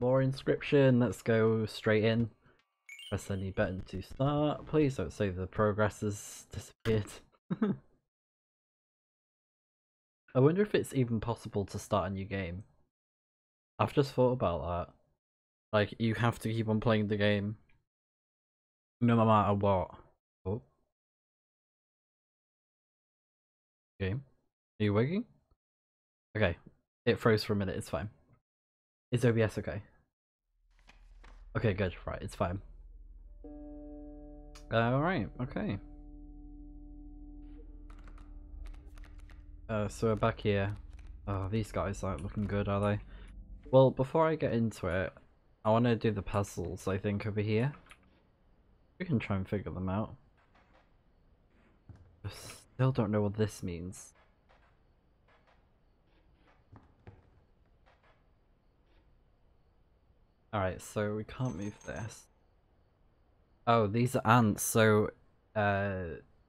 more Inscryption. Let's go straight in. Press any button to start. Please don't say the progress has disappeared. I wonder if it's even possible to start a new game. I've just thought about that. Like, you have to keep on playing the game no matter what. Oh. Game? Are you waking? Okay. It froze for a minute, it's fine. Is OBS okay? Okay, good. Right, it's fine. Alright, okay. So we're back here. Oh, these guys aren't looking good, are they? Well, before I get into it, I want to do the puzzles, I think, over here. We can try and figure them out. I still don't know what this means. Alright, so we can't move this. Oh, these are ants, so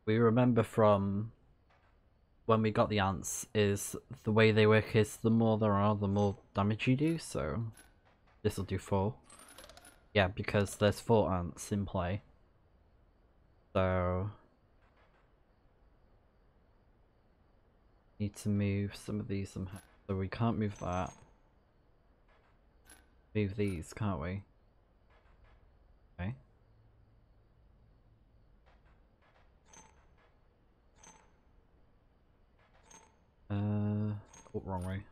we remember from when we got the ants is the way they work is the more there are, the more damage you do, so this will do 4. Yeah, because there's 4 ants in play. So need to move some of these somehow. So we can't move that. Move these, can't we? Okay. Oh, wrong way.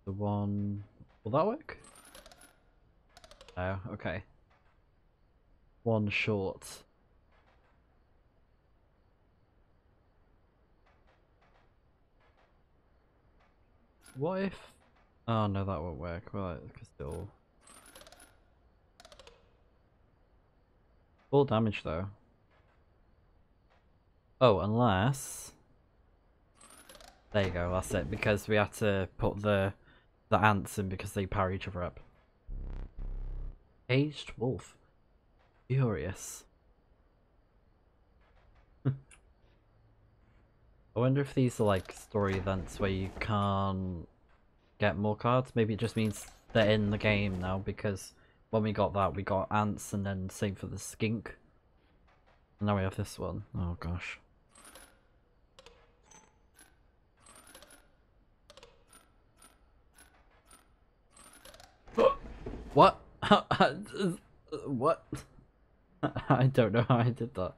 The one... Will that work? No, okay. One short. What if... Oh no, that won't work. Well, it could still... Full damage though. Oh, unless... There you go, that's it. Because we had to put the ants in because they power each other up. Aged wolf. Furious. I wonder if these are like story events where you can't get more cards. Maybe it just means they're in the game now, because when we got that we got ants and then same for the skink. And now we have this one. Oh gosh. What? What? I don't know how I did that.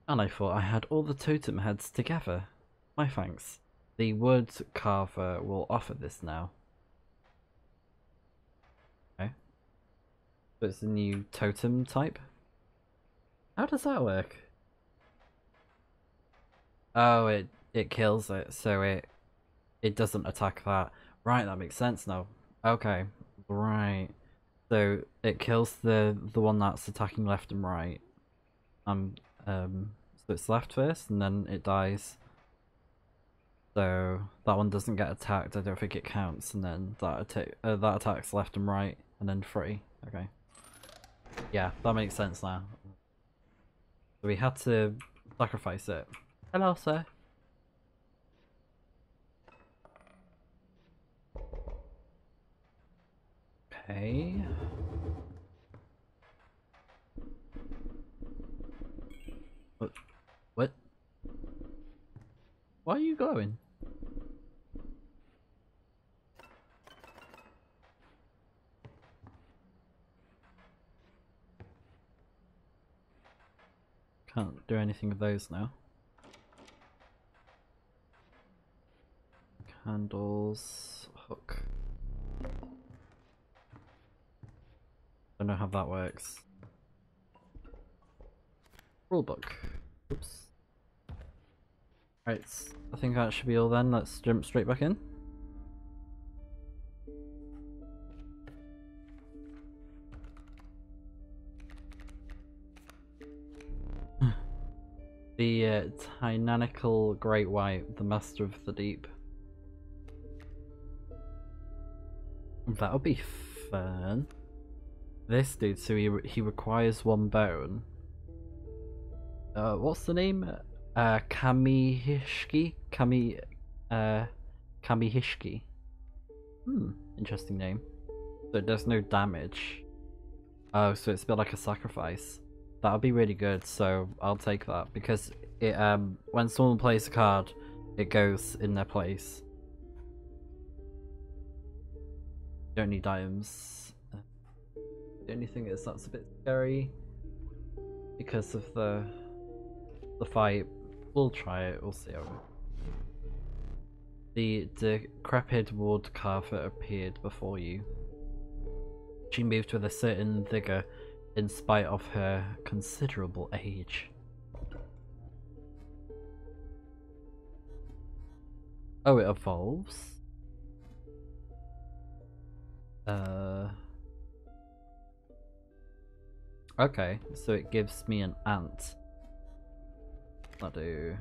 And I thought I had all the totem heads together. My thanks. The wood carver will offer this now. Okay. So it's a new totem type? How does that work? Oh, it kills it, so it doesn't attack that. Right, that makes sense now. Okay. Right. So it kills the one that's attacking left and right. So it's left first and then it dies. So that one doesn't get attacked, I don't think it counts, and then that attacks left and right and then 3. Okay. Yeah, that makes sense now. So we had to sacrifice it. Hello, sir. Okay. What? Why are you glowing? Can't do anything with those now. Candles, hook. Don't know how that works. Rulebook. Oops. Right, I think that should be all then. Let's jump straight back in. The tyrannical great white, the master of the deep. That'll be fun. This dude, so he requires 1 bone. What's the name? Kamihishki? Kamihishki. Interesting name. So it does no damage. Oh, so it's a bit like a sacrifice. That'll be really good, so I'll take that because it when someone plays a card, it goes in their place. Don't need items. The only thing is that's a bit scary because of the fight. We'll try it. We'll see how. The decrepit woodcarver appeared before you. She moved with a certain vigor in spite of her considerable age. Oh, it evolves? Okay, so it gives me an ant. I'll do...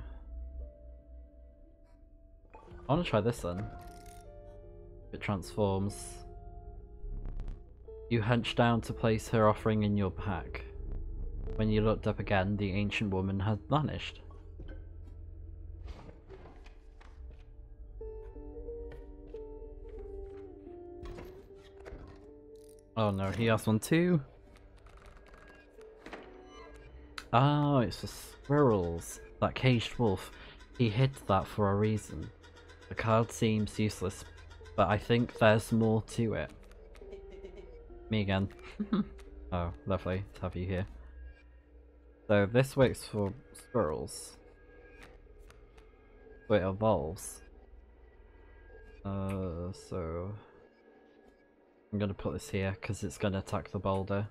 I want to try this then. It transforms. You hunched down to place her offering in your pack. When you looked up again, the ancient woman had vanished. Oh no, he has one too. Oh, it's the squirrels. That caged wolf. He hid that for a reason. The card seems useless, but I think there's more to it. Me again. Oh, lovely to have you here. So this works for squirrels. So it evolves. So I'm gonna put this here because it's gonna attack the boulder.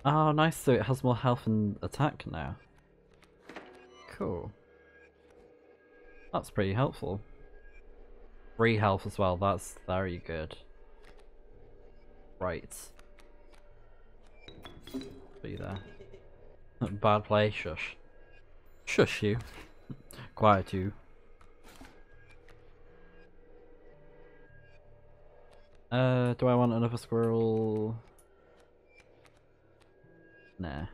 Oh, nice. So it has more health and attack now. Cool. That's pretty helpful. 3 health as well. That's very good. Right. Be there. Bad play. Shush. Shush you. Quiet you. Do I want another squirrel? Nah.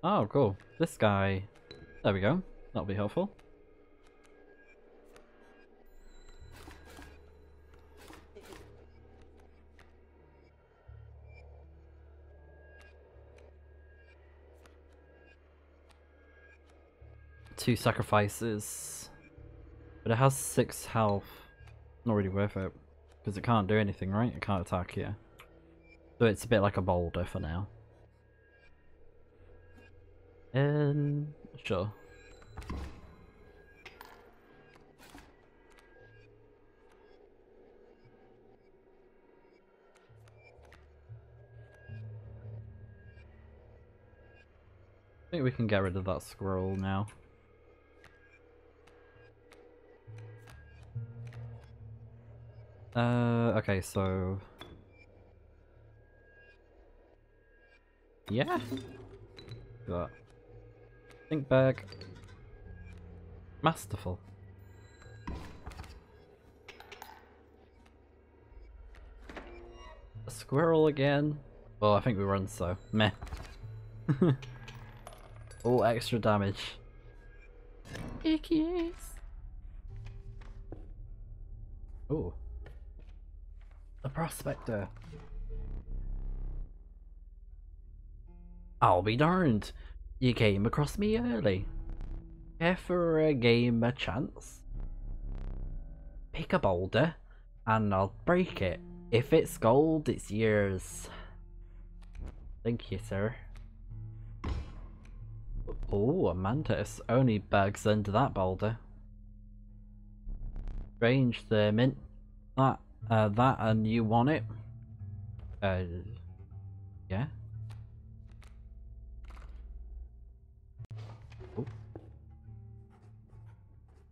Oh, cool. This guy. There we go. That'll be helpful. Two sacrifices. But it has 6 health. Not really worth it. Because it can't do anything, right? It can't attack here. So it's a bit like a boulder for now. Sure. I think we can get rid of that squirrel now. Okay, so... yeah? Got think bag. Masterful. A squirrel again? Well, I think we run so. Meh. All extra damage. Ickies. Ooh. The Prospector. I'll be darned. You came across me early. Care for a game a chance? Pick a boulder, and I'll break it. If it's gold, it's yours. Thank you, sir. Oh, a mantis. Only bugs under that boulder. Strange, the mint. That and you want it? Yeah?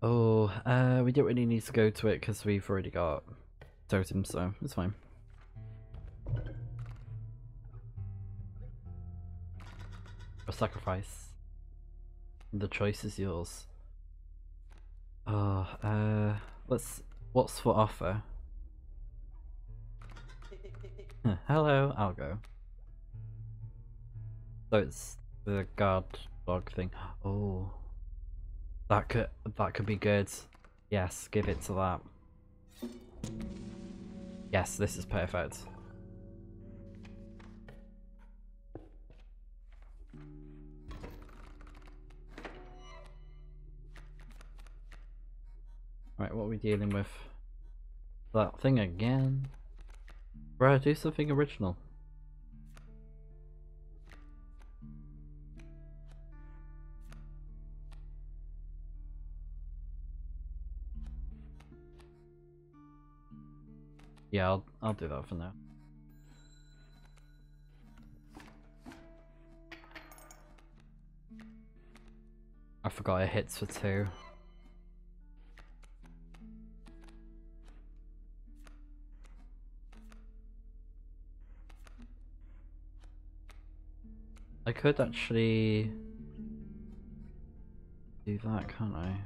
Oh, we don't really need to go to it because we've already got Totem, so it's fine. A sacrifice. The choice is yours. Oh, what's for offer? Hello, I'll go. So it's the guard dog thing. Oh, that could be good. Yes, give it to that. Yes, this is perfect. Right, what are we dealing with? That thing again? Bro, do something original. Yeah, I'll do that for now. I forgot it hits for 2. I could actually do that, can't I?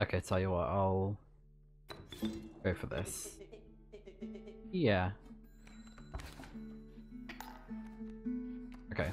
Okay, tell you what, I'll go for this. Yeah. Okay.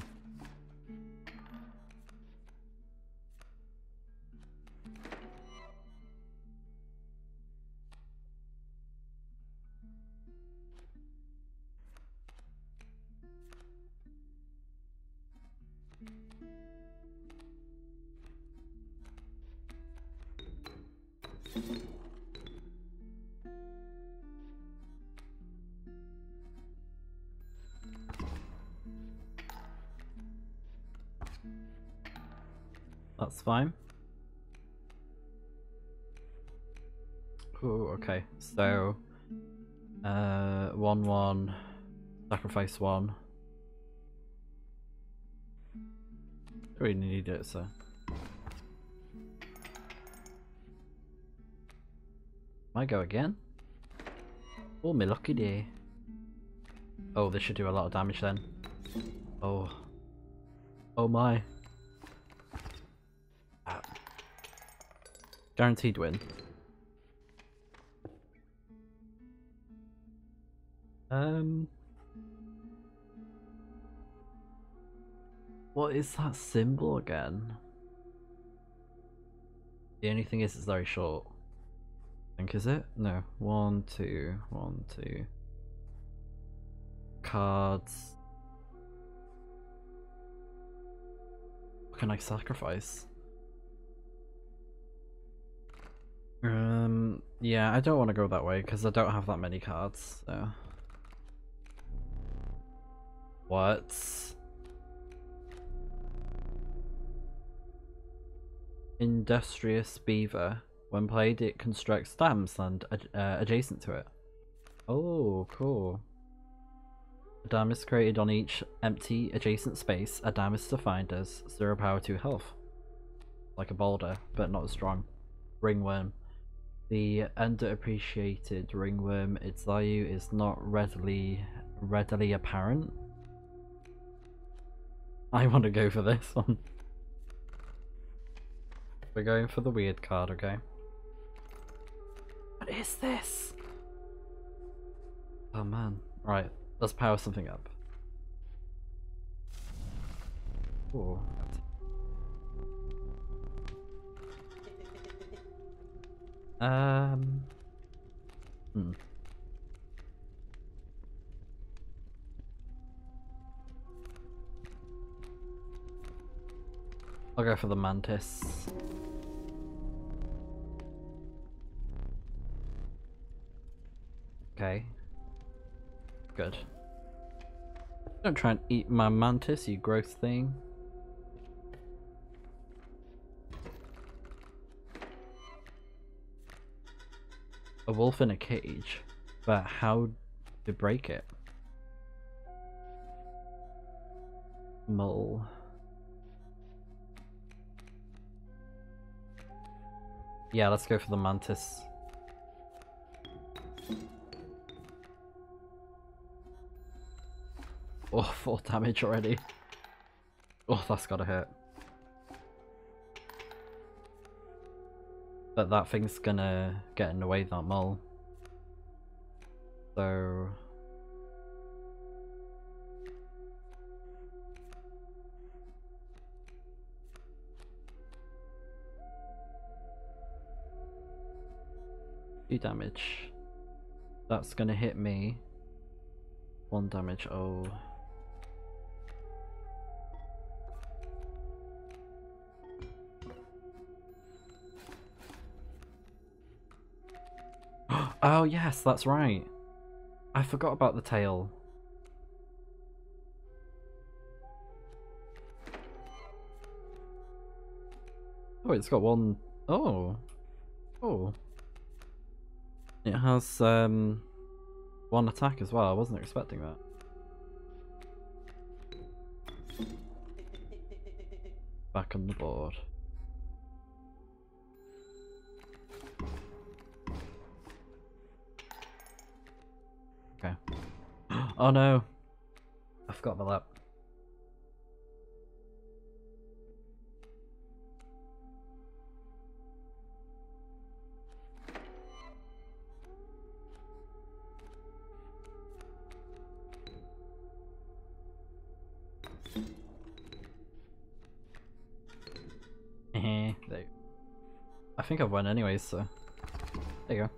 That's fine. Ooh, okay. So, 1-1, sacrifice 1. Don't really need it, so. Might go again? Oh, my lucky day. Oh, this should do a lot of damage then. Oh. Oh my. Ah. Guaranteed win. What is that symbol again? The only thing is it's very short. I think, is it? No. 1, 2, 1, 2. Cards. What can I sacrifice? Yeah, I don't want to go that way because I don't have that many cards, so. What? Industrious beaver. When played, it constructs dams and adjacent to it. Oh, cool. A dam is created on each empty adjacent space. A dam is defined as 0 power 2 health. Like a boulder, but not as strong. Ringworm. The underappreciated ringworm, its value is not readily apparent. I want to go for this one. We're going for the weird card, okay? What is this? Oh man. Right, let's power something up. Ooh. I'll go for the Mantis. Okay. Good. Don't try and eat my Mantis, you gross thing. A wolf in a cage, but how to break it? Mole. Yeah, let's go for the Mantis. Oh, 4 damage already. Oh, that's gotta hurt. But that thing's gonna get in the way of that mole. So... two damage. That's gonna hit me. 1 damage, oh. Oh yes, that's right. I forgot about the tail. Oh, it's got one. Oh. Oh. It has, 1 attack as well. I wasn't expecting that. Back on the board. Okay. Oh no! I forgot about that. There. I think I've won anyways, so there you go.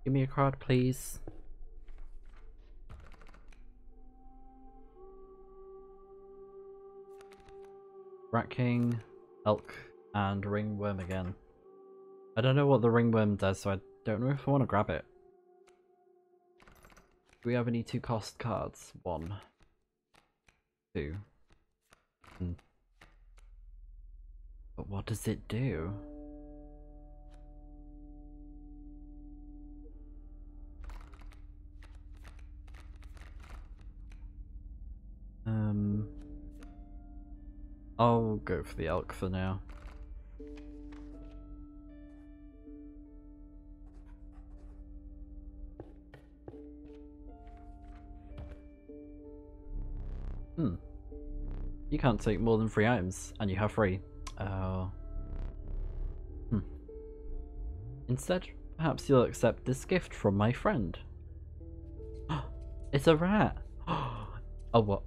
Give me a card, please. Rat King, Elk, and Ringworm again. I don't know what the Ringworm does, so I don't know if I want to grab it. Do we have any 2-cost cards? 1. 2. But what does it do? I'll go for the elk for now. You can't take more than 3 items, and you have 3. Instead, perhaps you'll accept this gift from my friend. It's a rat! Oh, what?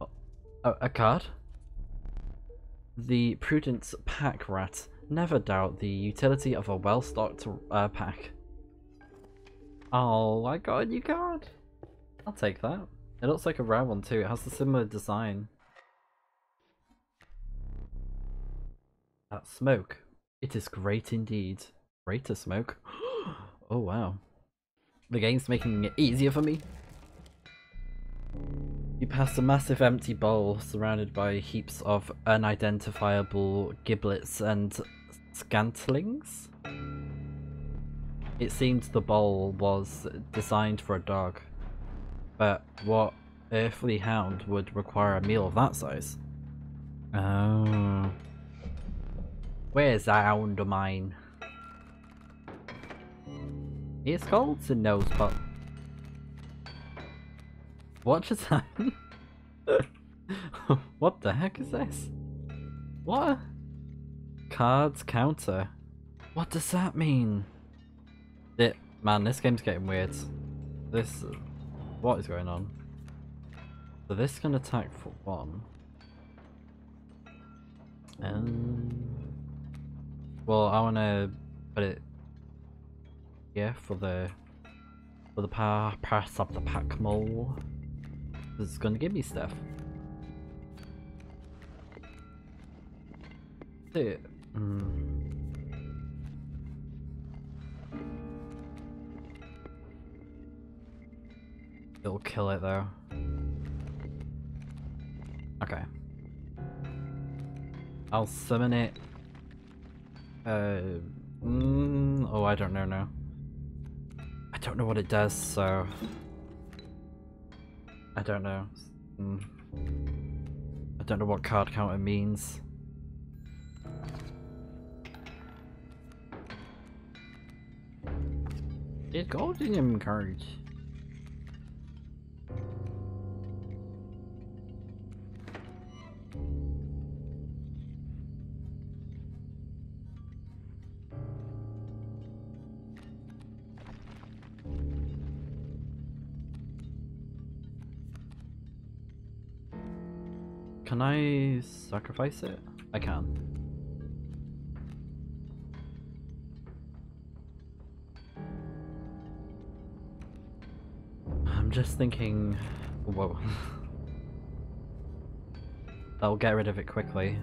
A card? The prudent pack rat. Never doubt the utility of a well-stocked pack. Oh, I got a new card! I'll take that. It looks like a rare one too, it has a similar design. That smoke. It is great indeed. Greater smoke? Oh wow. The game's making it easier for me. You pass a massive empty bowl surrounded by heaps of unidentifiable giblets and scantlings. It seems the bowl was designed for a dog, but what earthly hound would require a meal of that size? Oh. Where's that hound of mine? It's cold to nose, but what just happened? What the heck is this? What? Cards counter. What does that mean? Man, this game's getting weird. What is going on? So this can attack for 1. Well, I wanna put it here for the pass up the pack mole. It's gonna give me stuff. It. It'll kill it though. Okay. I'll summon it. Oh, I don't know now. I don't know what it does, so I don't know. I don't know what card counter means. It's gold in them cards. Can I sacrifice it? I can. I'm just thinking... Whoa. I'll get rid of it quickly.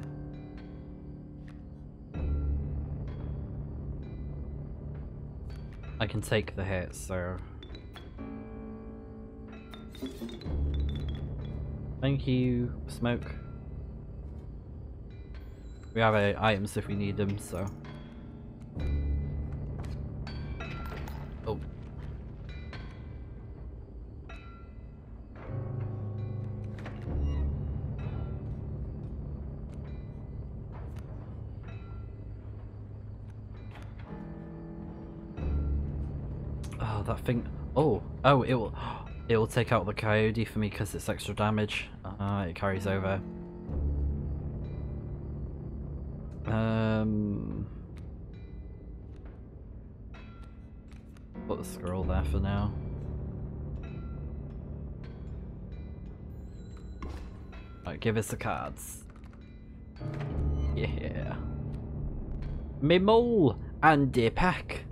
I can take the hit, so... Thank you, Smoke. We have items if we need them, so... Oh. Oh, that thing... Oh! Oh, it will... It will take out the coyote for me because it's extra damage. It carries over. Put the squirrel there for now. Alright, give us the cards. Yeah. Me mole and a pack.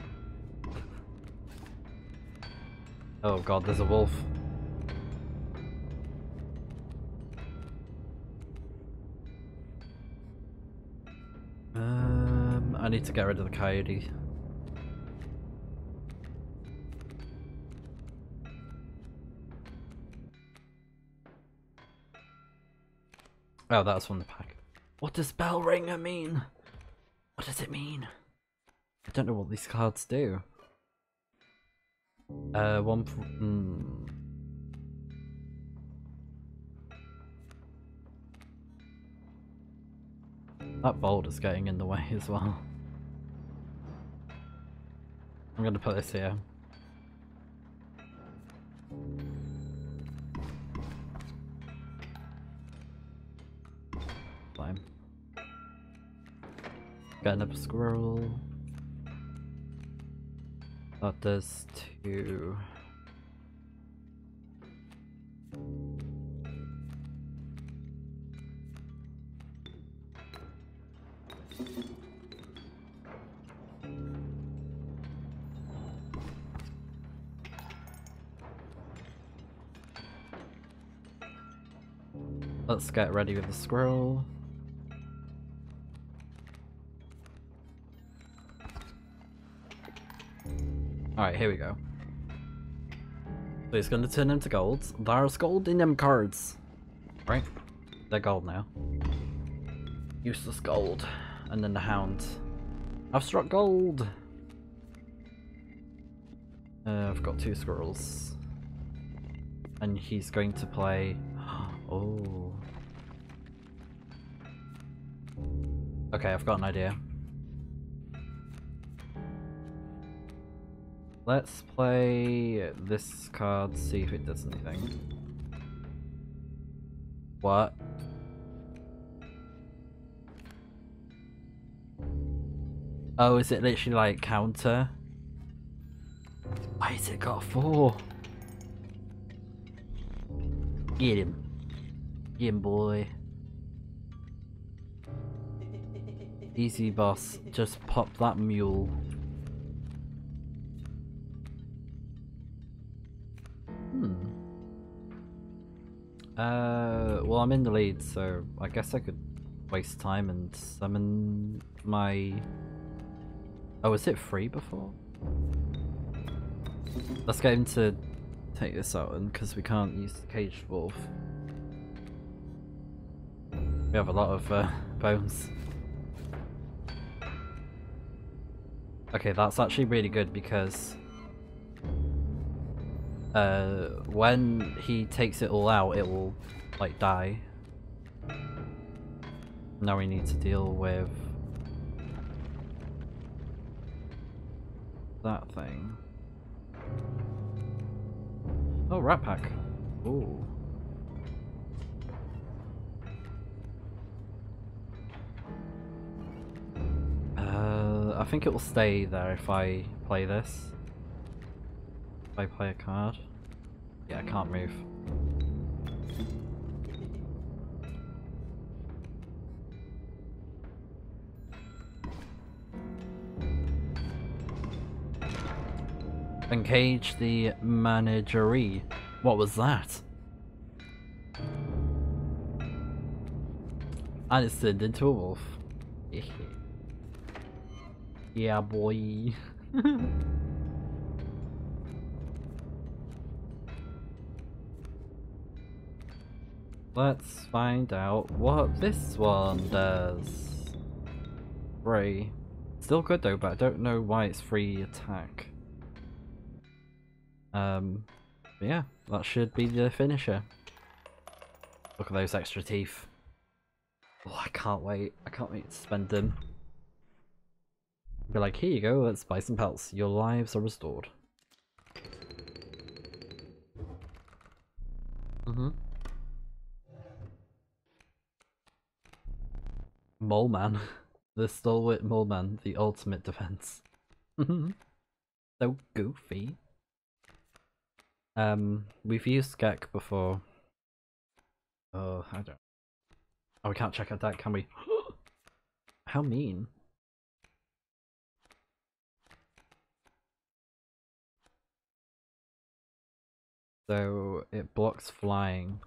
Oh god, there's a wolf. I need to get rid of the coyote. Oh, that's from the pack. What does bell ringer mean? What does it mean? I don't know what these cards do. That boulder's getting in the way as well. I'm gonna put this here. Fine. Get another squirrel. That does 2. Let's get ready with the squirrel. Alright, here we go. So he's gonna turn into gold. There's gold in them cards. Right? They're gold now. Useless gold. And then the hound. I've struck gold! I've got 2 squirrels. And he's going to play... Oh. Okay, I've got an idea. Let's play this card, see if it does anything. What? Oh, is it literally like counter? Why has it got 4? Get him. Get him, boy. Easy, boss. Just pop that mule. Well, I'm in the lead, so I guess I could waste time and summon my... Oh, was it free before? Let's get him to take this out, and because we can't use the caged wolf. We have a lot of bones. Okay, that's actually really good because when he takes it all out, it will like die. Now we need to deal with that thing. Oh, rat pack. Ooh. I think it will stay there if I play this. If I play a card. Yeah, I can't move. Engage the managerie. What was that? And it's turned into a wolf. Yeah, boy. Let's find out what this one does. Free. Still good though, but I don't know why it's free attack. But yeah, that should be the finisher. Look at those extra teeth. Oh, I can't wait. I can't wait to spend them. Be like, here you go, let's buy some pelts. Your lives are restored. Mole Man. The stalwart mole man, the ultimate defense. So goofy. We've used Skek before. Oh, I don't. Oh, we can't check out that, can we? How mean. So it blocks flying.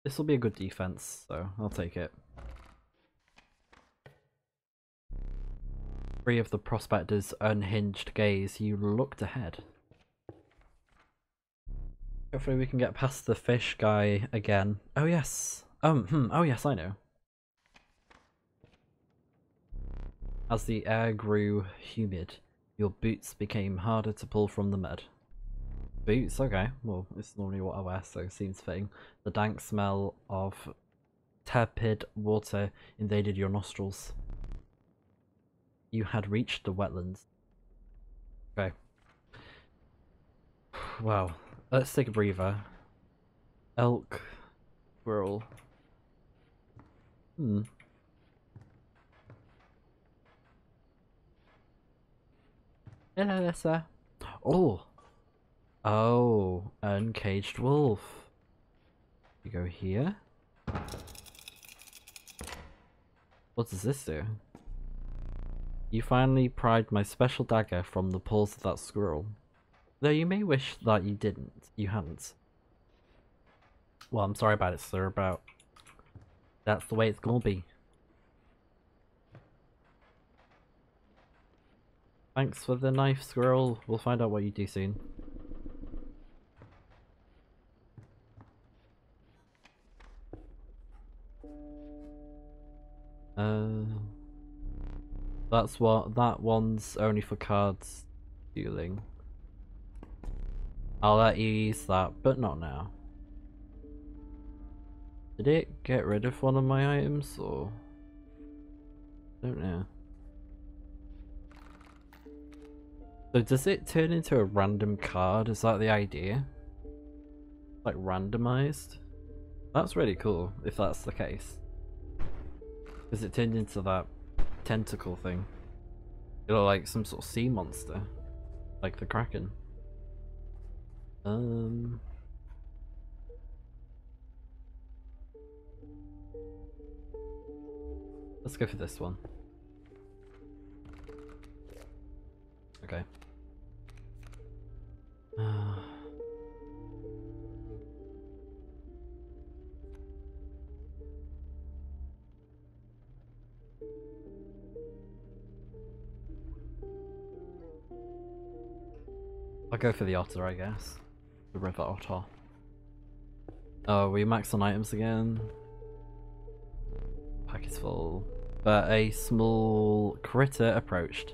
This will be a good defense, so I'll take it. Free of the Prospector's unhinged gaze, you looked ahead. Hopefully we can get past the fish guy again. Oh yes. Oh yes, I know. As the air grew humid, your boots became harder to pull from the mud. Boots? Okay. Well, it's normally what I wear, so it seems fitting. The dank smell of tepid water invaded your nostrils. You had reached the wetlands. Okay. Wow. Let's take a breather. Elk. Squirrel. Hello there, sir. Oh! Oh, uncaged wolf. You go here. What does this do? You finally pried my special dagger from the paws of that squirrel. Though you may wish that you hadn't. Well, I'm sorry about it, sir, but that's the way it's gonna be. Thanks for the knife, squirrel. We'll find out what you do soon. That's what that one's only for cards dealing. I'll let you use that, but not now. Did it get rid of one of my items, or? I don't know. So does it turn into a random card? Is that the idea? Like randomized? That's really cool, if that's the case. Because it turned into that tentacle thing. It looked like some sort of sea monster. Like the Kraken. Let's go for this one. Okay. I'll go for the otter, I guess. The river otter. Oh, we max on items again. Pack is full. But a small critter approached.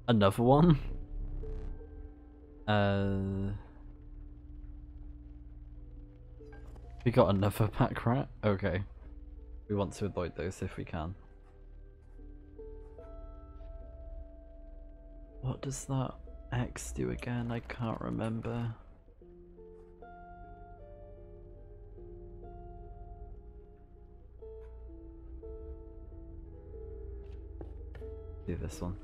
Another one? We got another pack rat? Okay. We want to avoid those if we can. What does that X do again? I can't remember. Do this one.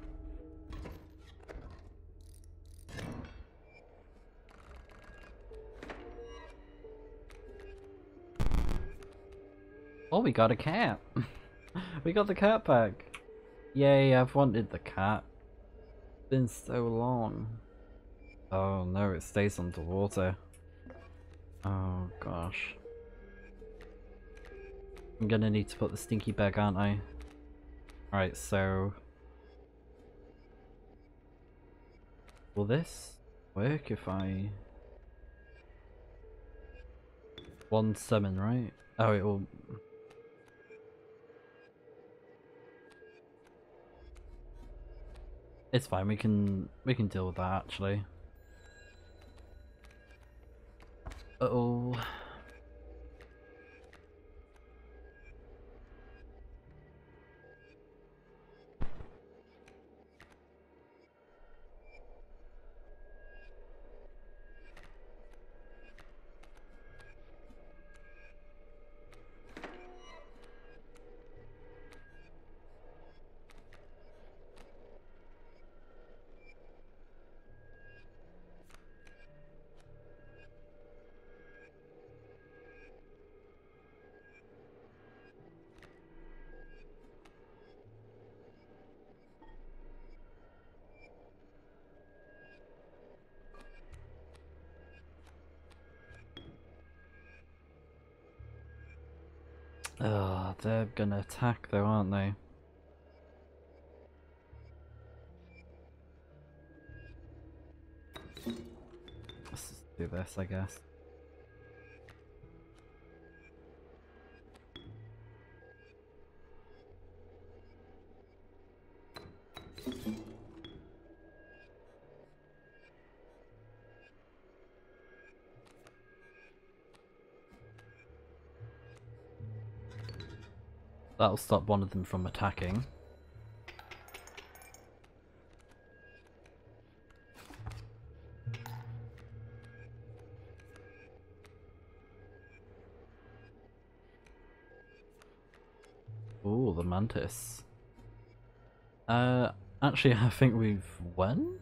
Oh, we got a cat! We got the cat pack! Yay, I've wanted the cat. It's been so long. Oh no, it stays underwater. Oh gosh. I'm gonna need to put the stinky bag, aren't I? Alright, so... will this work if I... one summon, right? Oh, it will... it's fine, we can deal with that actually. Uh-oh. They're gonna attack though, aren't they? Let's just do this, I guess. That'll stop one of them from attacking. Ooh, the mantis. Actually, I think we've won?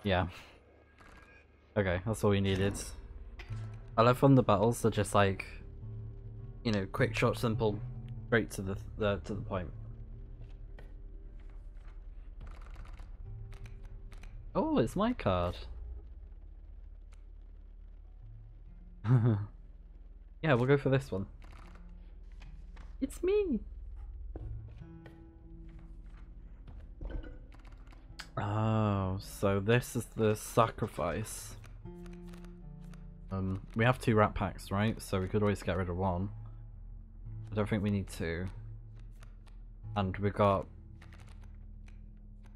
Yeah. Okay, that's all we needed. I love when the battles are just like, you know, quick, short, simple, straight to the point. Oh, it's my card. Yeah, we'll go for this one. It's me! Oh, so this is the sacrifice. We have 2 rat packs, right? So we could always get rid of one. I don't think we need to. And we got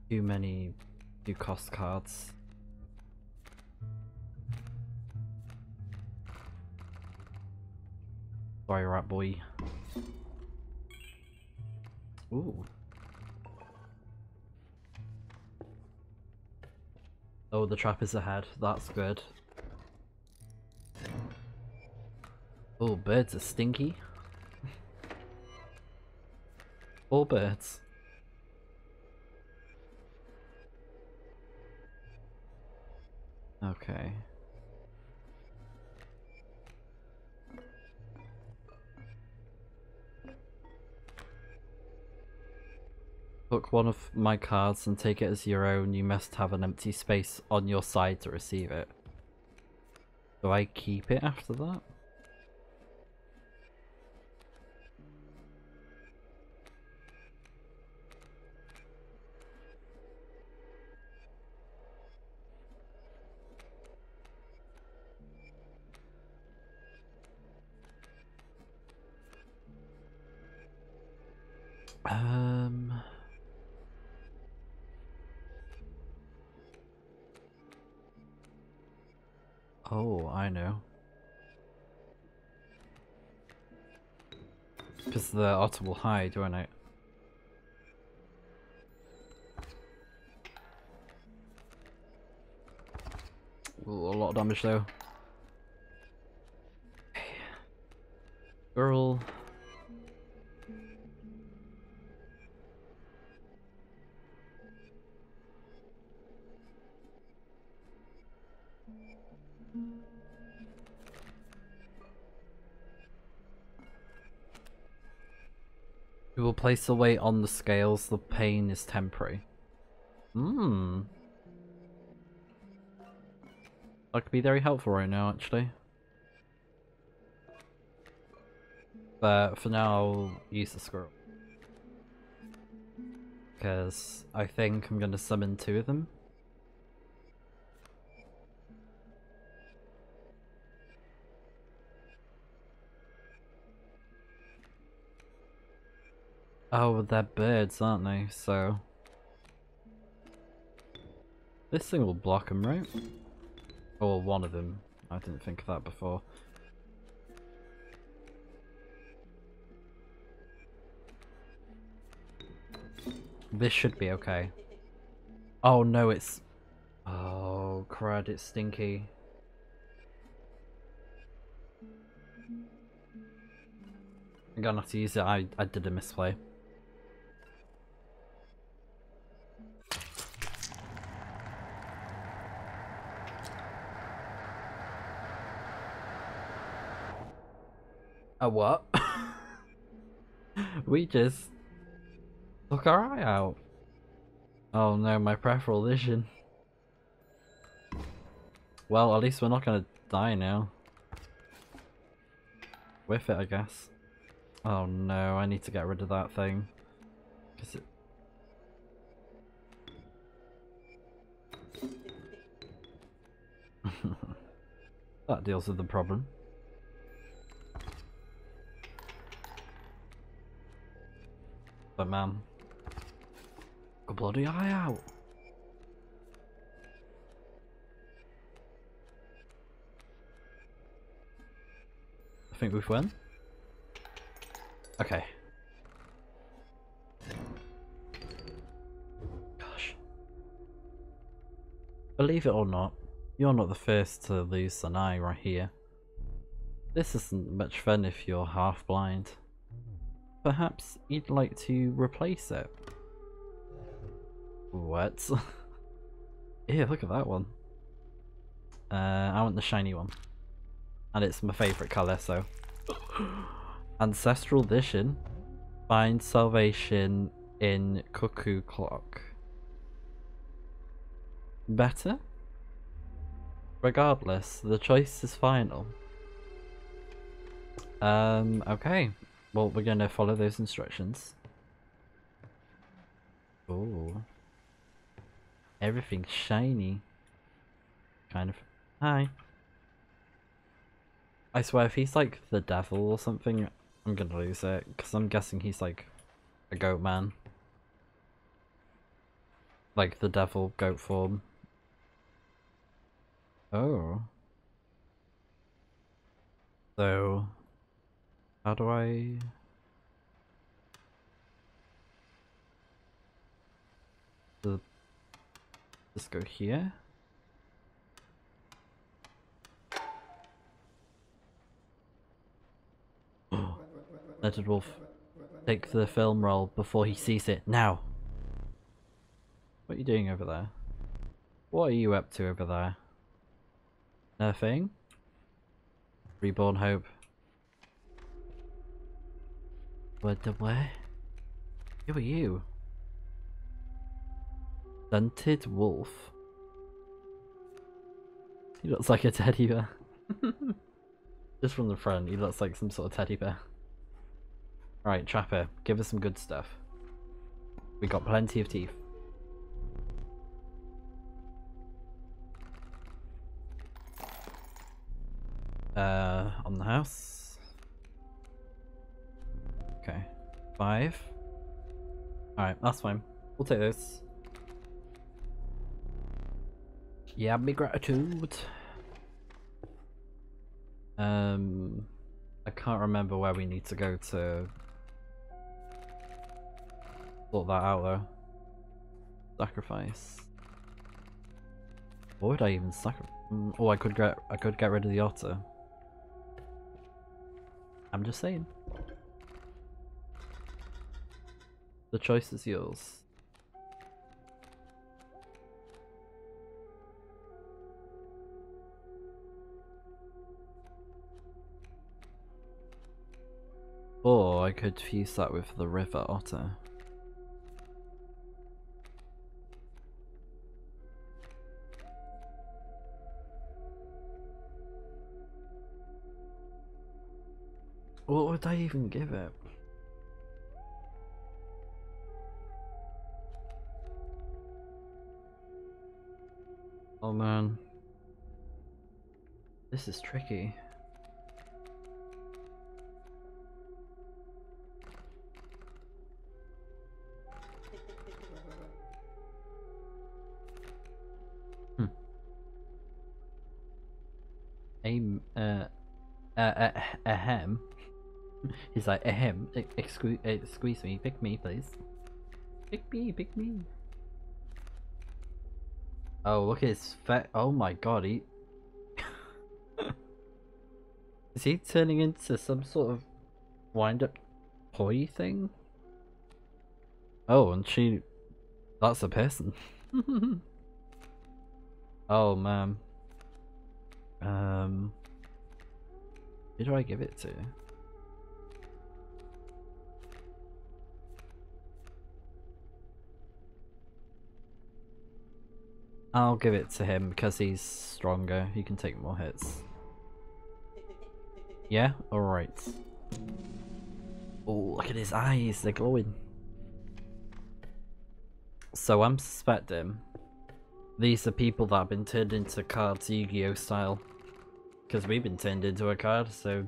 too many cost cards. Sorry, rat boy. Ooh. Oh, the trap is ahead. That's good. Oh, birds are stinky. All birds. Okay. Book one of my cards and take it as your own. You must have an empty space on your side to receive it. Do I keep it after that? Oh, I know. Because the otter will hide, won't it? Ooh, a lot of damage though. Squirrel. We will place the weight on the scales. The pain is temporary. Hmm. That could be very helpful right now, actually. But for now, I'll use the squirrel. Because I think I'm going to summon 2 of them. Oh, they're birds, aren't they? So... this thing will block them, right? Or one of them. I didn't think of that before. This should be okay. Oh no, it's... oh crud, it's stinky. I'm gonna have to use it. I did a misplay. A what? We just took our eye out. Oh no, my peripheral vision. Well, at least we're not gonna die now. With it, I guess. Oh no, I need to get rid of that thing. 'Cause it... that deals with the problem. But man, a bloody eye out. I think we've won. Okay. Gosh. Believe it or not, you're not the first to lose an eye right here. This isn't much fun if you're half blind. Perhaps you'd like to replace it. What? Ew, look at that one. I want the shiny one. And it's my favourite colour, so... Ancestral Vision. Find salvation in Cuckoo Clock. Better? Regardless, the choice is final. Okay. Well, we're gonna follow those instructions. Oh. Everything's shiny. Kind of. Hi. I swear, if he's like the devil or something, I'm gonna lose it. Because I'm guessing he's like a goat man. Like the devil goat form. Oh. So... how do I... just go here? Lettered Wolf. Take the film roll before he sees it. Now! What are you doing over there? What are you up to over there? Nothing? Reborn Hope. What the what? Who are you? Stunted Wolf. He looks like a teddy bear. Just from the front, he looks like some sort of teddy bear. Right, Trapper, give us some good stuff. We got plenty of teeth. On the house. Okay. 5. Alright, that's fine. We'll take this. Yeah, big gratitude. I can't remember where we need to go to sort that out though. Sacrifice. What would I even sacrifice? Oh, I could get rid of the otter. I'm just saying. The choice is yours. Or I could fuse that with the river otter. What would I even give it? Oh man. This is tricky. Ahem. He's like, ahem. Excuse me, pick me, please. Pick me. Oh, look at his fat. Oh my god, he. Is he turning into some sort of wind up toy thing? Oh, and she. That's a person. Oh man. Who do I give it to? I'll give it to him because he's stronger. He can take more hits. Yeah? Alright. Oh, look at his eyes. They're glowing. So I'm suspecting these are people that have been turned into cards Yu-Gi-Oh style. Because we've been turned into a card, so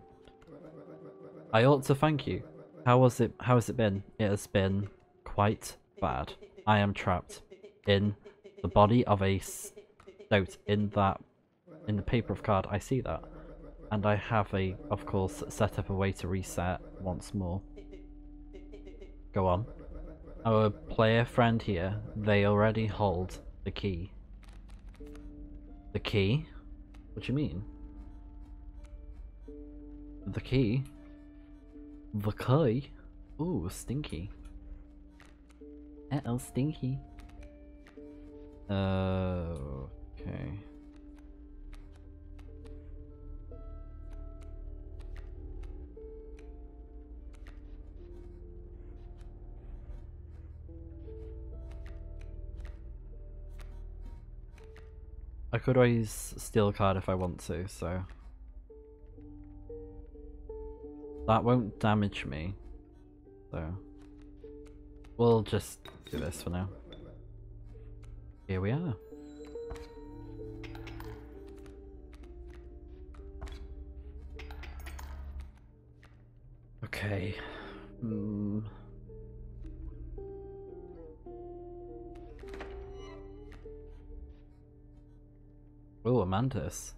I ought to thank you. How has it been? It has been quite bad. I am trapped in the body of a stoat in the paper of card. I see that. And I have of course, set up a way to reset once more. Go on. Our player friend here, they already hold the key. The key? What do you mean? The key? The key? Ooh, stinky. Uh-oh, stinky. Okay. I could always steal a card if I want to, so that won't damage me. So we'll just do this for now. Here we are. Okay. Oh, a mantis.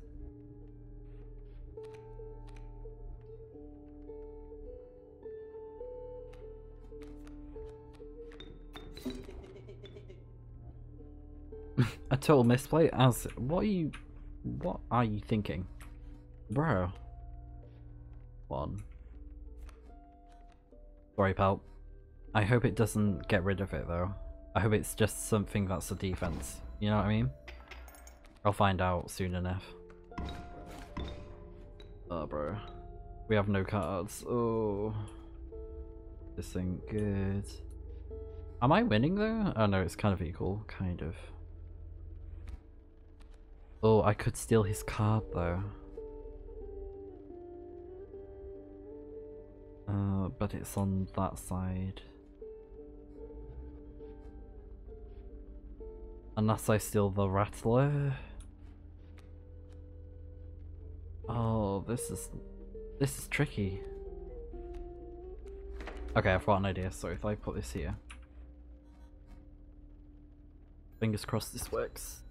A total misplay? As what are you thinking? Bro. One. Sorry, pal. I hope it doesn't get rid of it though. I hope it's just something that's a defense. You know what I mean? I'll find out soon enough. Oh, bro. We have no cards. Oh. This ain't good. Am I winning though? Oh no, it's kind of equal. Kind of. Oh, I could steal his card though. But it's on that side. Unless I steal the rattler. Oh, this is tricky. Okay, I've got an idea. So if I put this here, fingers crossed this works.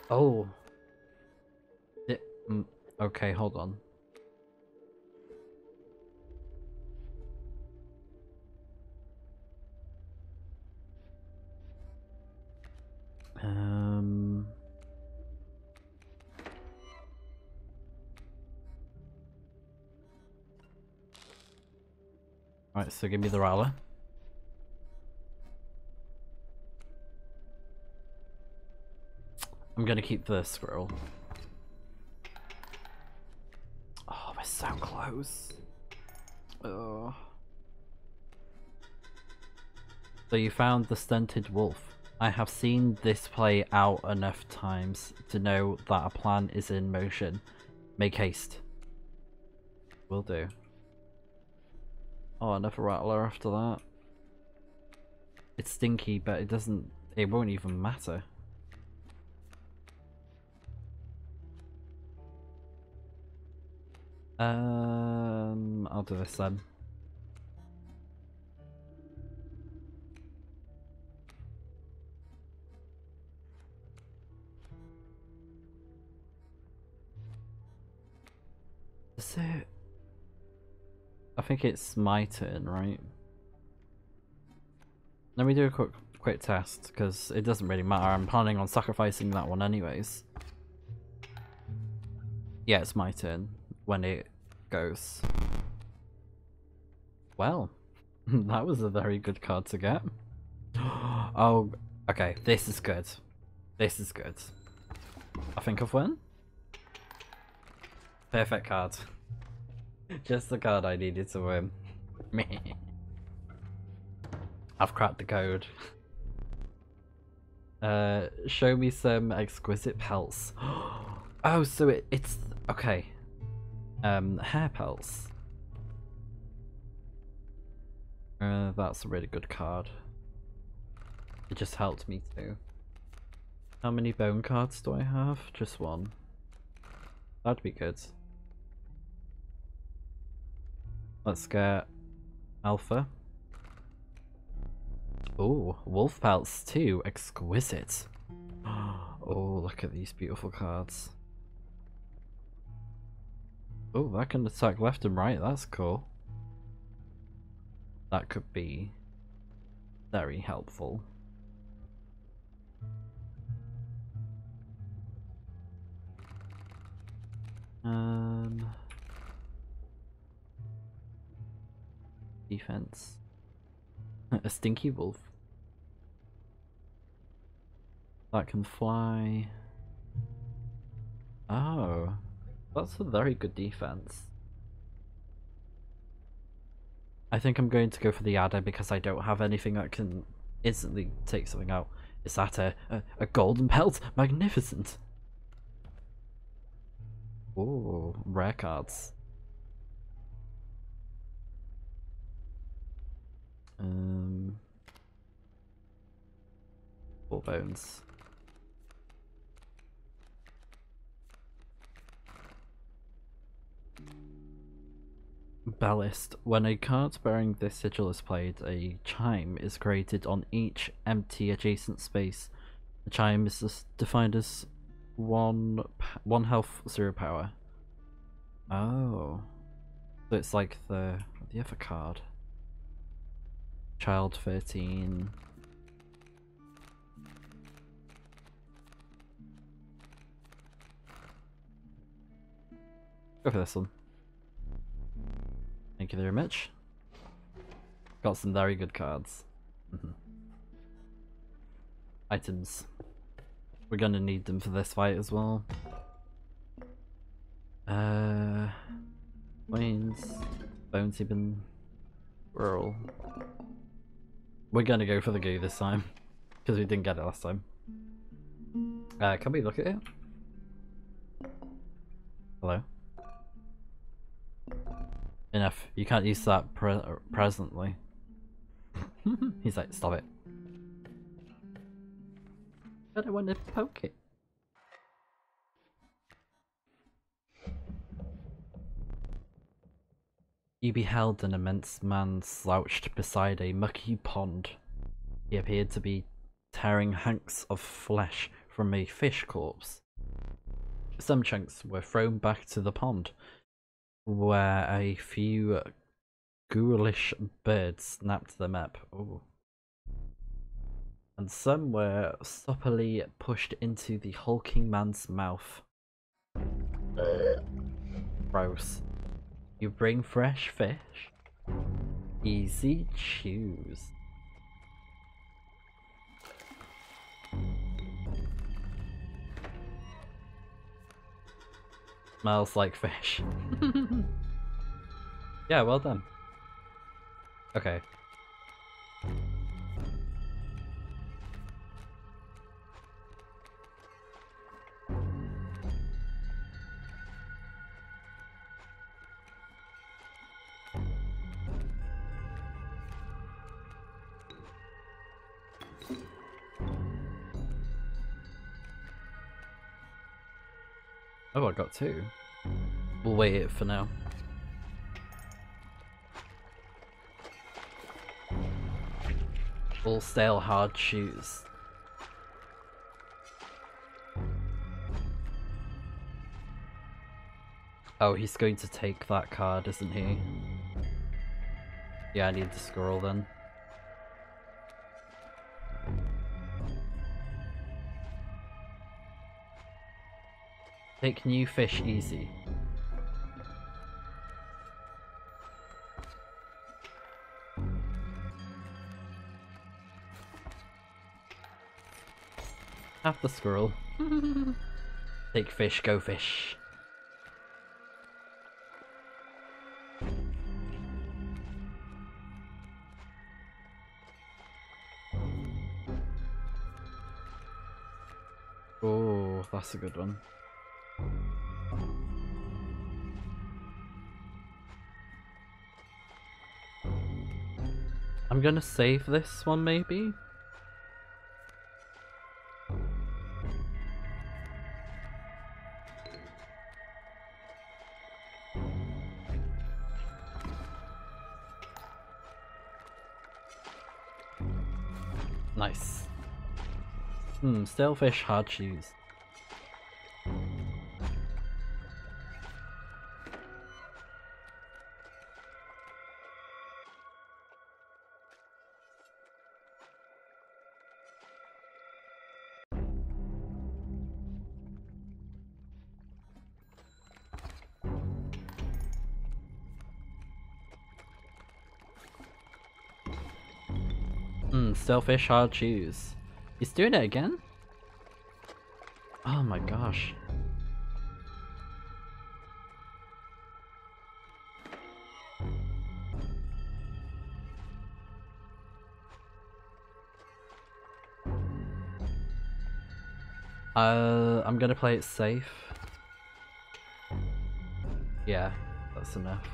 Oh. Okay, hold on. Right, so give me the rattler. I'm gonna keep the squirrel. Oh, we're so close. Oh. So you found the stunted wolf. I have seen this play out enough times to know that a plan is in motion. Make haste. Will do. Oh, another rattler after that. It's stinky, but it won't even matter. I'll do this then. Is it? I think it's my turn, right? Let me do a quick test, because it doesn't really matter. I'm planning on sacrificing that one anyways. Yeah, it's my turn when it goes. Well, that was a very good card to get. Oh, okay, this is good. This is good. I think I've won. Perfect card. Just the card I needed to win. I've cracked the code. Show me some exquisite pelts. Oh, so it's okay. Hair pelts. That's a really good card. It just helped me too. How many bone cards do I have? Just one. That'd be good. Let's get Alpha. Oh, wolf pelts too. Exquisite. Oh, look at these beautiful cards. Oh, that can attack left and right. That's cool. That could be very helpful. Defense. A stinky wolf. That can fly. Oh, that's a very good defense. I think I'm going to go for the adder because I don't have anything that can instantly take something out. Is that a golden pelt? Magnificent! Ooh, rare cards. Four bones. Ballast. When a card bearing this sigil is played, a chime is created on each empty adjacent space. The chime is defined as one health, 0 power. Oh, so it's like the other card. Child 13. Go for this one. Thank you very much. Got some very good cards. Items. We're gonna need them for this fight as well. Plains. Bonesy bin. Squirrel. We're gonna go for the goo this time. Because we didn't get it last time. Can we look at it? Hello? Enough. You can't use that presently. He's like, stop it. I don't want to poke it. You beheld an immense man slouched beside a mucky pond. He appeared to be tearing hunks of flesh from a fish corpse. Some chunks were thrown back to the pond, where a few ghoulish birds snapped them up. Ooh. And some were soppily pushed into the hulking man's mouth. Gross. You bring fresh fish? Easy choose. Smells like fish. Yeah, well done. Okay. Oh, I got two. We'll wait it for now. All stale hard shoes. Oh, he's going to take that card, isn't he? Yeah, I need the squirrel then. Take new fish easy. Have the squirrel. Take fish, go fish. Oh, that's a good one. I'm gonna save this one maybe? Nice. Stale fish, hard shoes. Stale fish, hard shoes. He's doing it again? Oh my gosh. I'm gonna play it safe. Yeah, that's enough.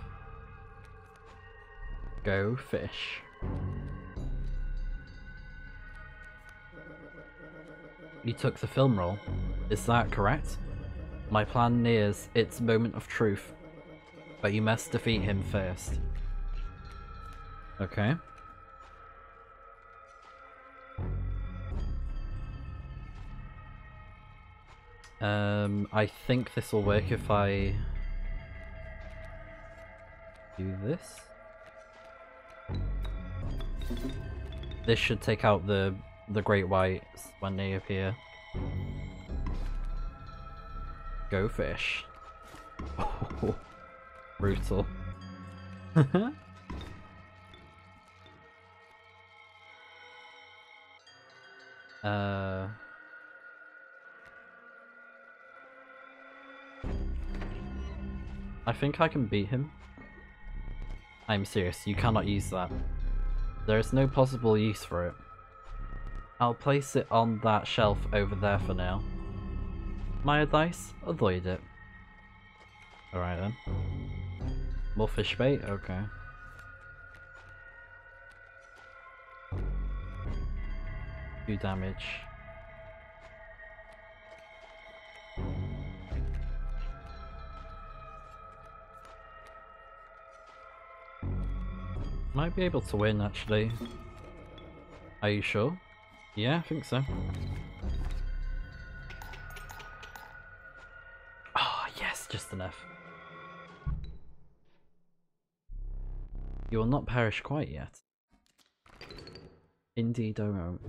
Go fish. You took the film roll. Is that correct? My plan nears its moment of truth, but you must defeat him first. Okay. I think this will work if I do this. This should take out the great whites when they appear. Go fish. Oh, brutal. I think I can beat him. I'm serious, you cannot use that. There is no possible use for it. I'll place it on that shelf over there for now. My advice? Avoid it. Alright then. More fish bait? Okay. Do damage. Might be able to win actually. Are you sure? Yeah, I think so. Oh yes, just enough. You will not perish quite yet. Indeed I won't.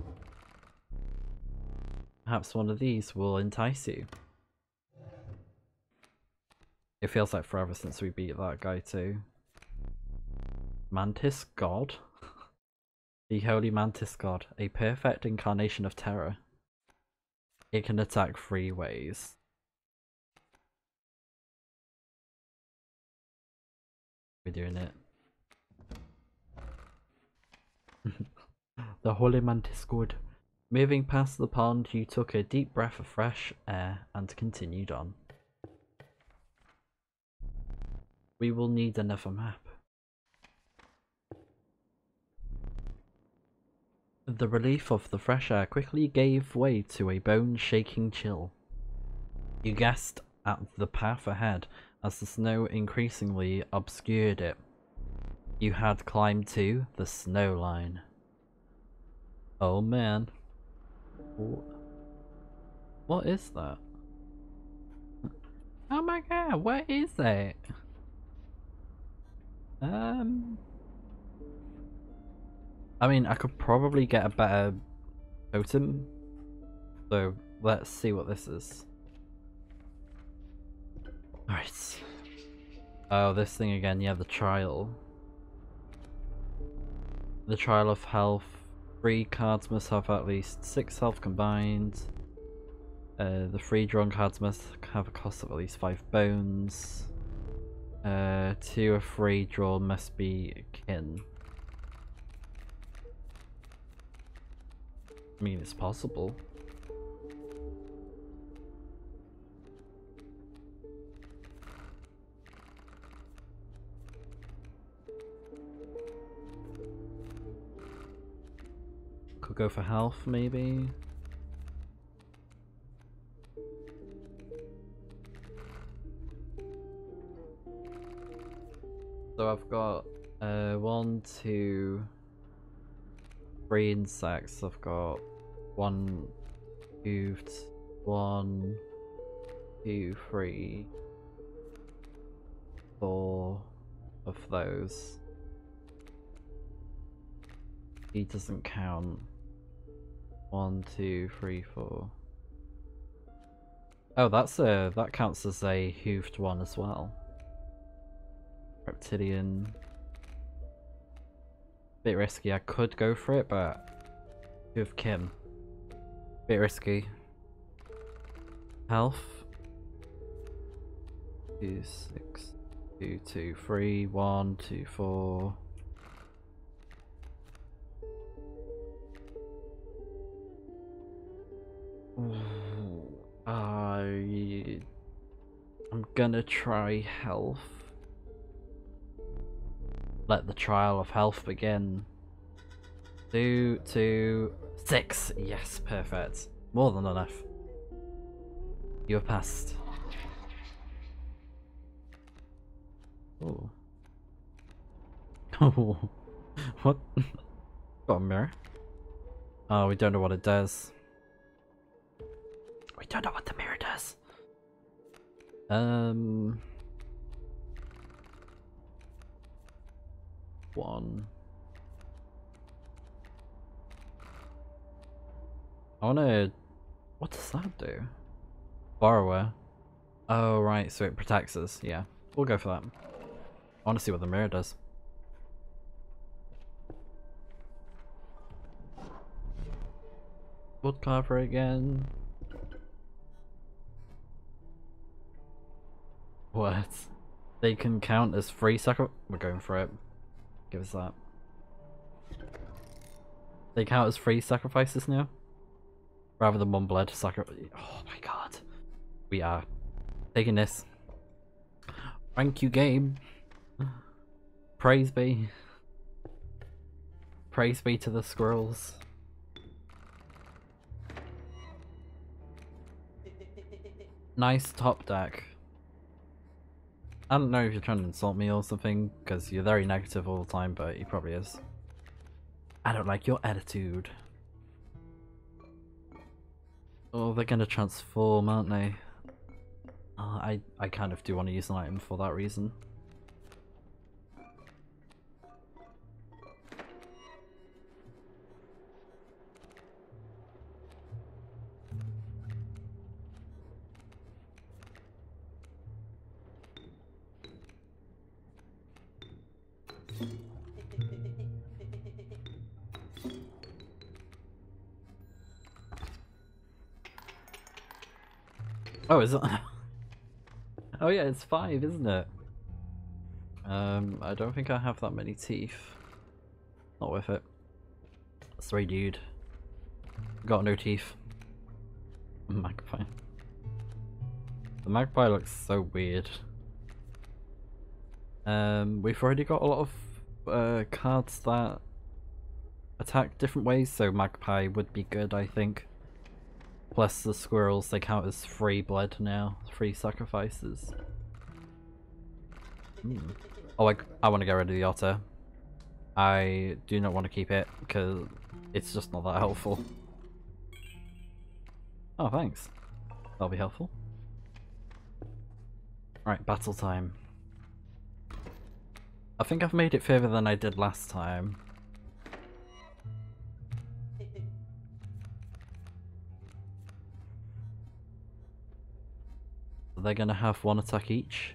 Perhaps one of these will entice you. It feels like forever since we beat that guy too. Mantis God? The Holy Mantis God, a perfect incarnation of terror. It can attack 3 ways. We're doing it. The Holy Mantis God. Moving past the pond, you took a deep breath of fresh air and continued on. We will need another map. The relief of the fresh air quickly gave way to a bone-shaking chill. You guessed at the path ahead as the snow increasingly obscured it. You had climbed to the snow line. Oh man. What is that? Oh my god, what is that? I mean, I could probably get a better totem. So, let's see what this is. Alright. Oh, this thing again, yeah, the trial. The trial of health. 3 cards must have at least 6 health combined. The 3 drawn cards must have a cost of at least 5 bones. 2 or 3 drawn must be kin. I mean, it's possible. Could go for health, maybe. So I've got 1, 2, 3 insects. I've got 1 hooved, 1, 2, 3, 4 of those. He doesn't count. 1, 2, 3, 4. Oh, that counts as a hooved one as well. Reptilian. Bit risky. I could go for it, but with Kim. Bit risky. Health. 2, 6, 2, 2, 3, 1, 2, 4. I'm gonna try health. Let the trial of health begin. 2, 2, 6. Yes, perfect. More than enough. You have passed. Oh. Oh. What? Got a mirror? Oh, we don't know what it does. We don't know what the mirror does. One. I wanna... What does that do? Borrower. Oh, right, so it protects us. Yeah, we'll go for that. I wanna see what the mirror does. Woodcarver again. What? They can count as free sacrifice. We're going for it. Give us that. They count as free sacrifices now? Rather than one blood sacrifice. Oh my god. We are taking this. Thank you, game. Praise be. Praise be to the squirrels. Nice top deck. I don't know if you're trying to insult me or something, because you're very negative all the time, but he probably is. I don't like your attitude. Oh, they're gonna transform, aren't they? I kind of do want to use an item for that reason. Oh, is it? Oh yeah, it's 5, isn't it? I don't think I have that many teeth. Not worth it. 3, dude. Got no teeth. Magpie. The magpie looks so weird. We've already got a lot of cards that attack different ways, so magpie would be good, I think. Plus the squirrels, they count as free blood now, 3 sacrifices. Oh, I want to get rid of the otter. I do not want to keep it because it's just not that helpful. Oh, thanks. That'll be helpful. Alright, battle time. I think I've made it further than I did last time. They're gonna have 1 attack each.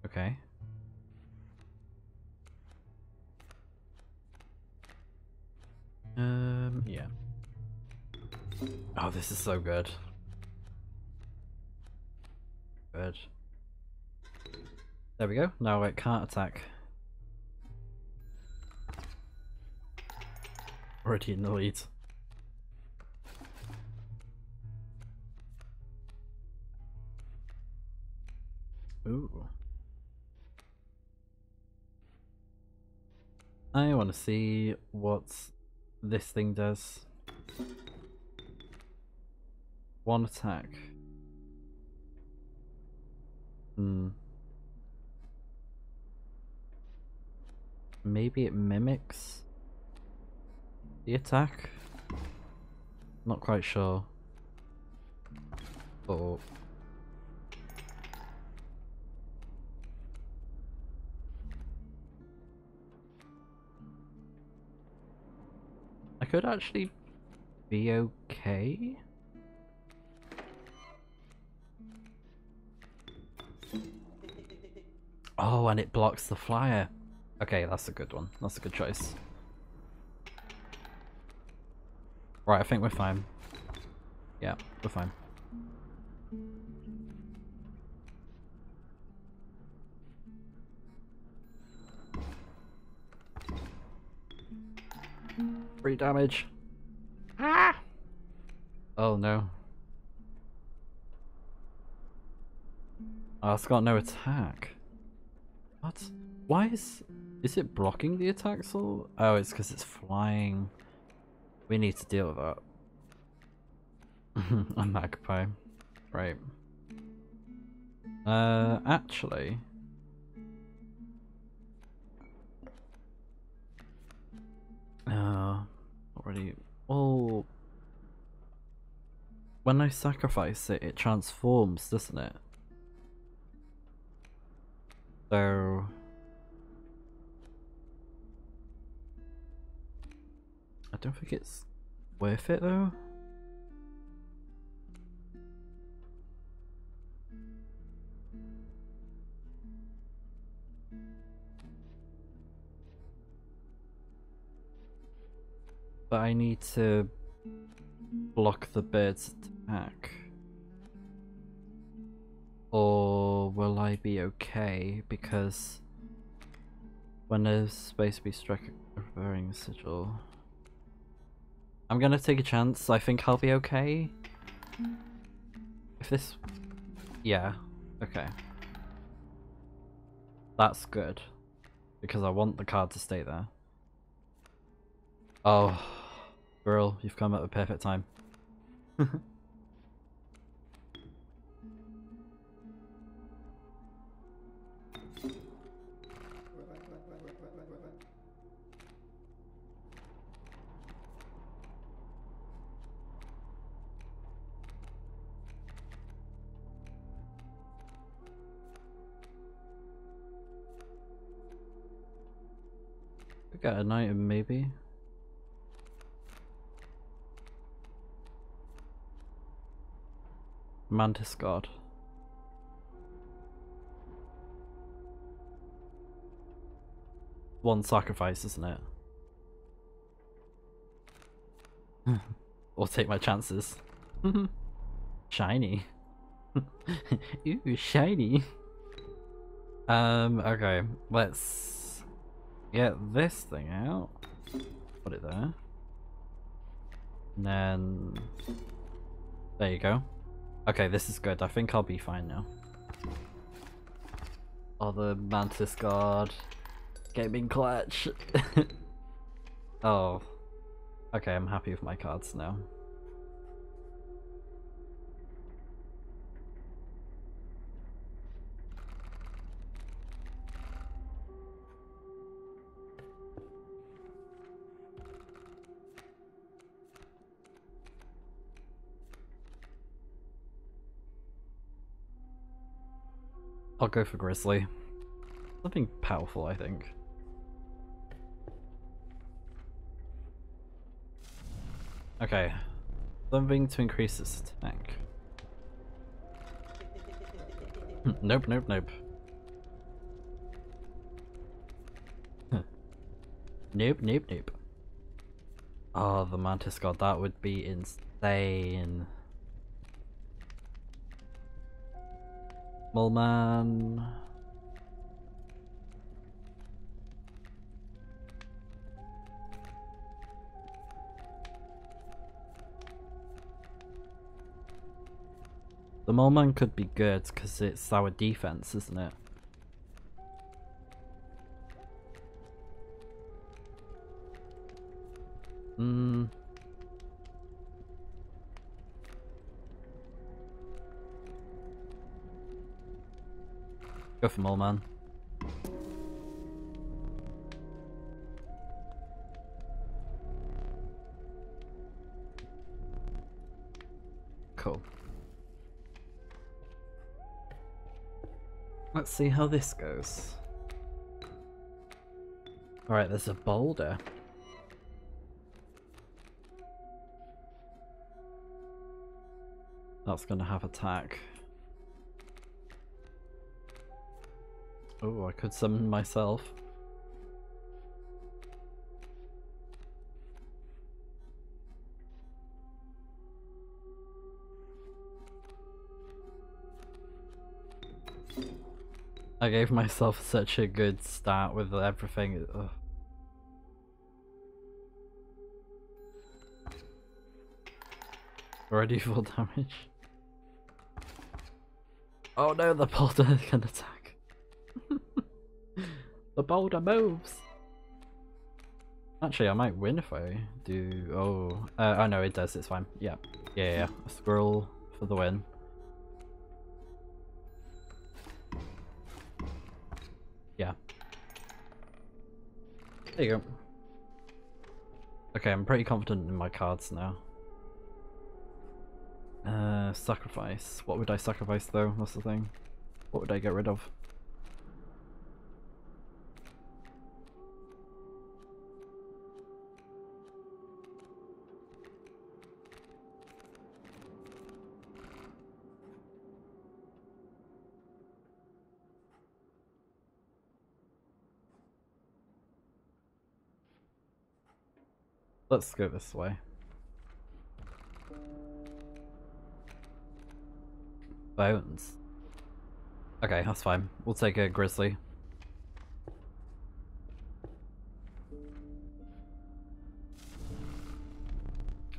Okay. Yeah. Oh, this is so good. Good. There we go. Now it can't attack. Already in the lead. Ooh. I want to see what this thing does. 1 attack. Maybe it mimics the attack? Not quite sure. Oh. I could actually be okay. Oh, and it blocks the flyer. Okay, that's a good one. That's a good choice. Right, I think we're fine. Yeah, we're fine. Free damage. Ah! Oh no. Oh, it's got no attack. What? Why is it blocking the attacks all? Oh, it's because it's flying. We need to deal with that. A magpie. Right. Actually. Already. Well, when I sacrifice it, it transforms, doesn't it? So I don't think it's worth it though. But I need to block the bird's attack. Or will I be okay? Because when there's supposed to be struck referring sigil. I'm gonna take a chance. I think I'll be okay. If this... Yeah. Okay. That's good. Because I want the card to stay there. Oh. Girl, you've come at the perfect time. We got an item maybe. Mantis God. one sacrifice, isn't it? Or take my chances. Shiny. Ooh, shiny. Okay, let's get this thing out. Put it there. And then there you go. Okay, this is good. I think I'll be fine now. Oh, the Mantis God. Gaming clutch. Oh. Okay, I'm happy with my cards now. I'll go for Grizzly. Something powerful, I think. Okay. Something to increase its attack. Nope, nope, nope. Nope, nope, nope. Oh, the Mantis God, that would be insane. Mullman. The Mullman could be good because it's our defense, isn't it? Go for Mullman. Cool. Let's see how this goes. Alright, there's a boulder. That's gonna have attack. Oh, I could summon myself. I gave myself such a good start with everything. Ugh. Already full damage. Oh no, the boulder can attack. The boulder moves. Actually, I might win if I do. Oh no, it does. It's fine. Yeah, yeah. A squirrel for the win. Yeah. There you go. Okay, I'm pretty confident in my cards now. Sacrifice. What would I sacrifice though? That's the thing. What would I get rid of? Let's go this way. Bones. Okay, that's fine. We'll take a grizzly.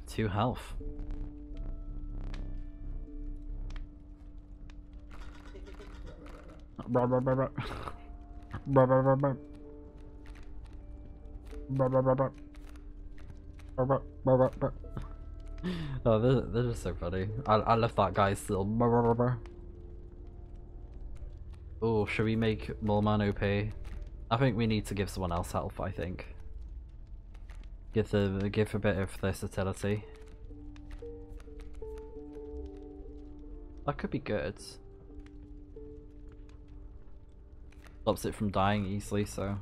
Two health. Oh, they're just so funny. I love that guy's little. Oh, should we make Mullman OP? I think we need to give someone else health. I think. Give a bit of versatility. That could be good. Stops it from dying easily, so.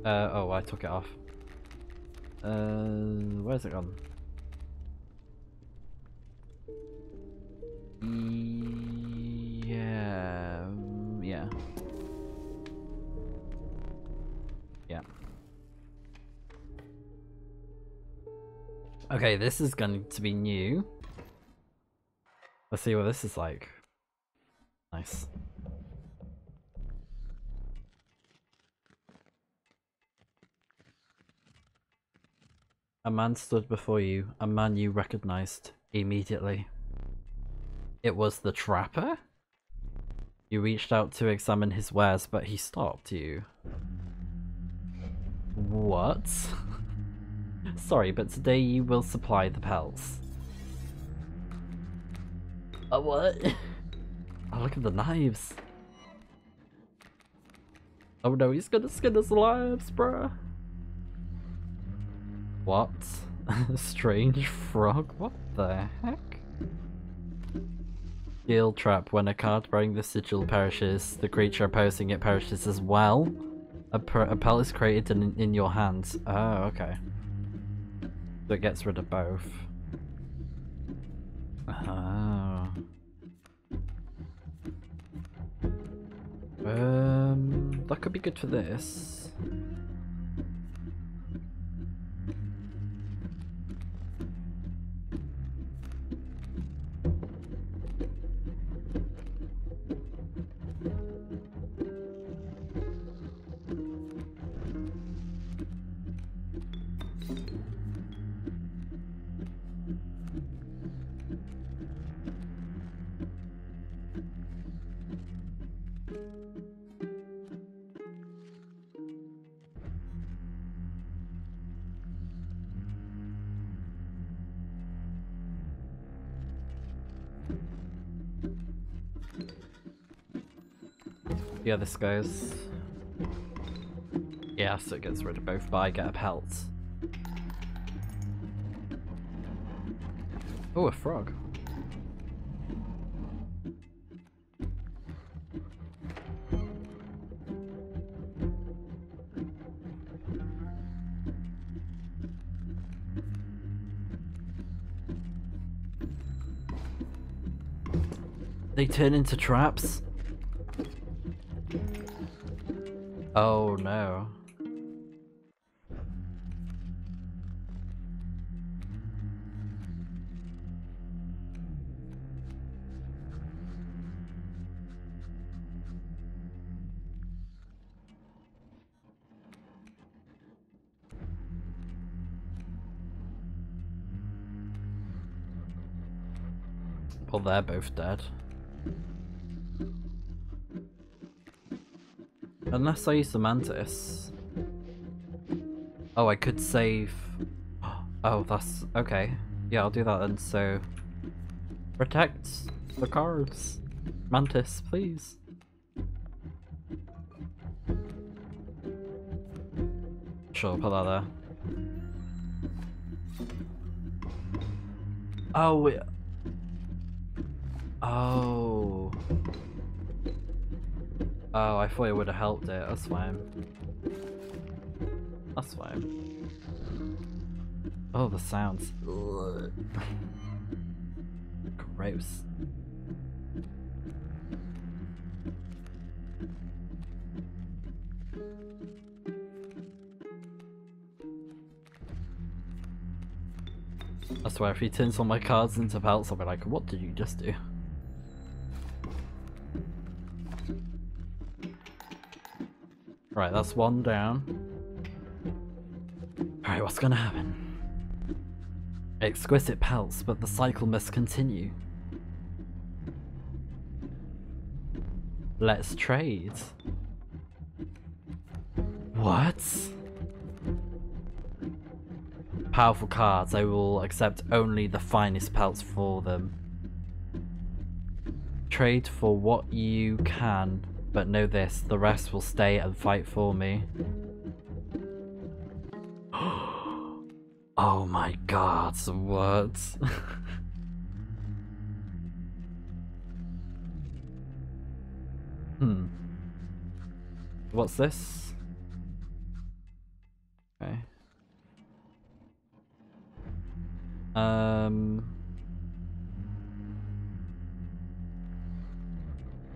Oh, I took it off. Where's it gone? Yeah. Okay, this is going to be new. Let's see what this is like. Nice. A man stood before you, a man you recognized immediately. It was the trapper? You reached out to examine his wares, but he stopped you. What? Sorry, but today you will supply the pelts. What? Oh, look at the knives. Oh no, he's gonna skin us alive, bruh. What? Strange frog? What the heck? Shield trap. When a card bearing the sigil perishes, the creature opposing it perishes as well. A pelt is created in your hands. Oh, okay. So it gets rid of both. Oh. That could be good for this. Yeah, this goes. Yeah, so it gets rid of both, but I get a pelt. Oh, a frog. They turn into traps? Oh no. Well, they're both dead. Unless I use the mantis. Oh, I could save. Oh, that's okay. Yeah, I'll do that then. So, protect the cards. Mantis, please. Sure, put that there. Oh, wait. Oh. Oh, I thought it would have helped it. That's fine. That's fine. Oh, the sounds. Ugh. Gross. I swear, if he turns all my cards into pelts, I'll be like, what did you just do? Right, that's one down. Alright, what's gonna happen? Exquisite pelts, but the cycle must continue. Let's trade. What? Powerful cards, I will accept only the finest pelts for them. Trade for what you can, but know this, the rest will stay and fight for me. Oh my god, what? What's this? Okay. I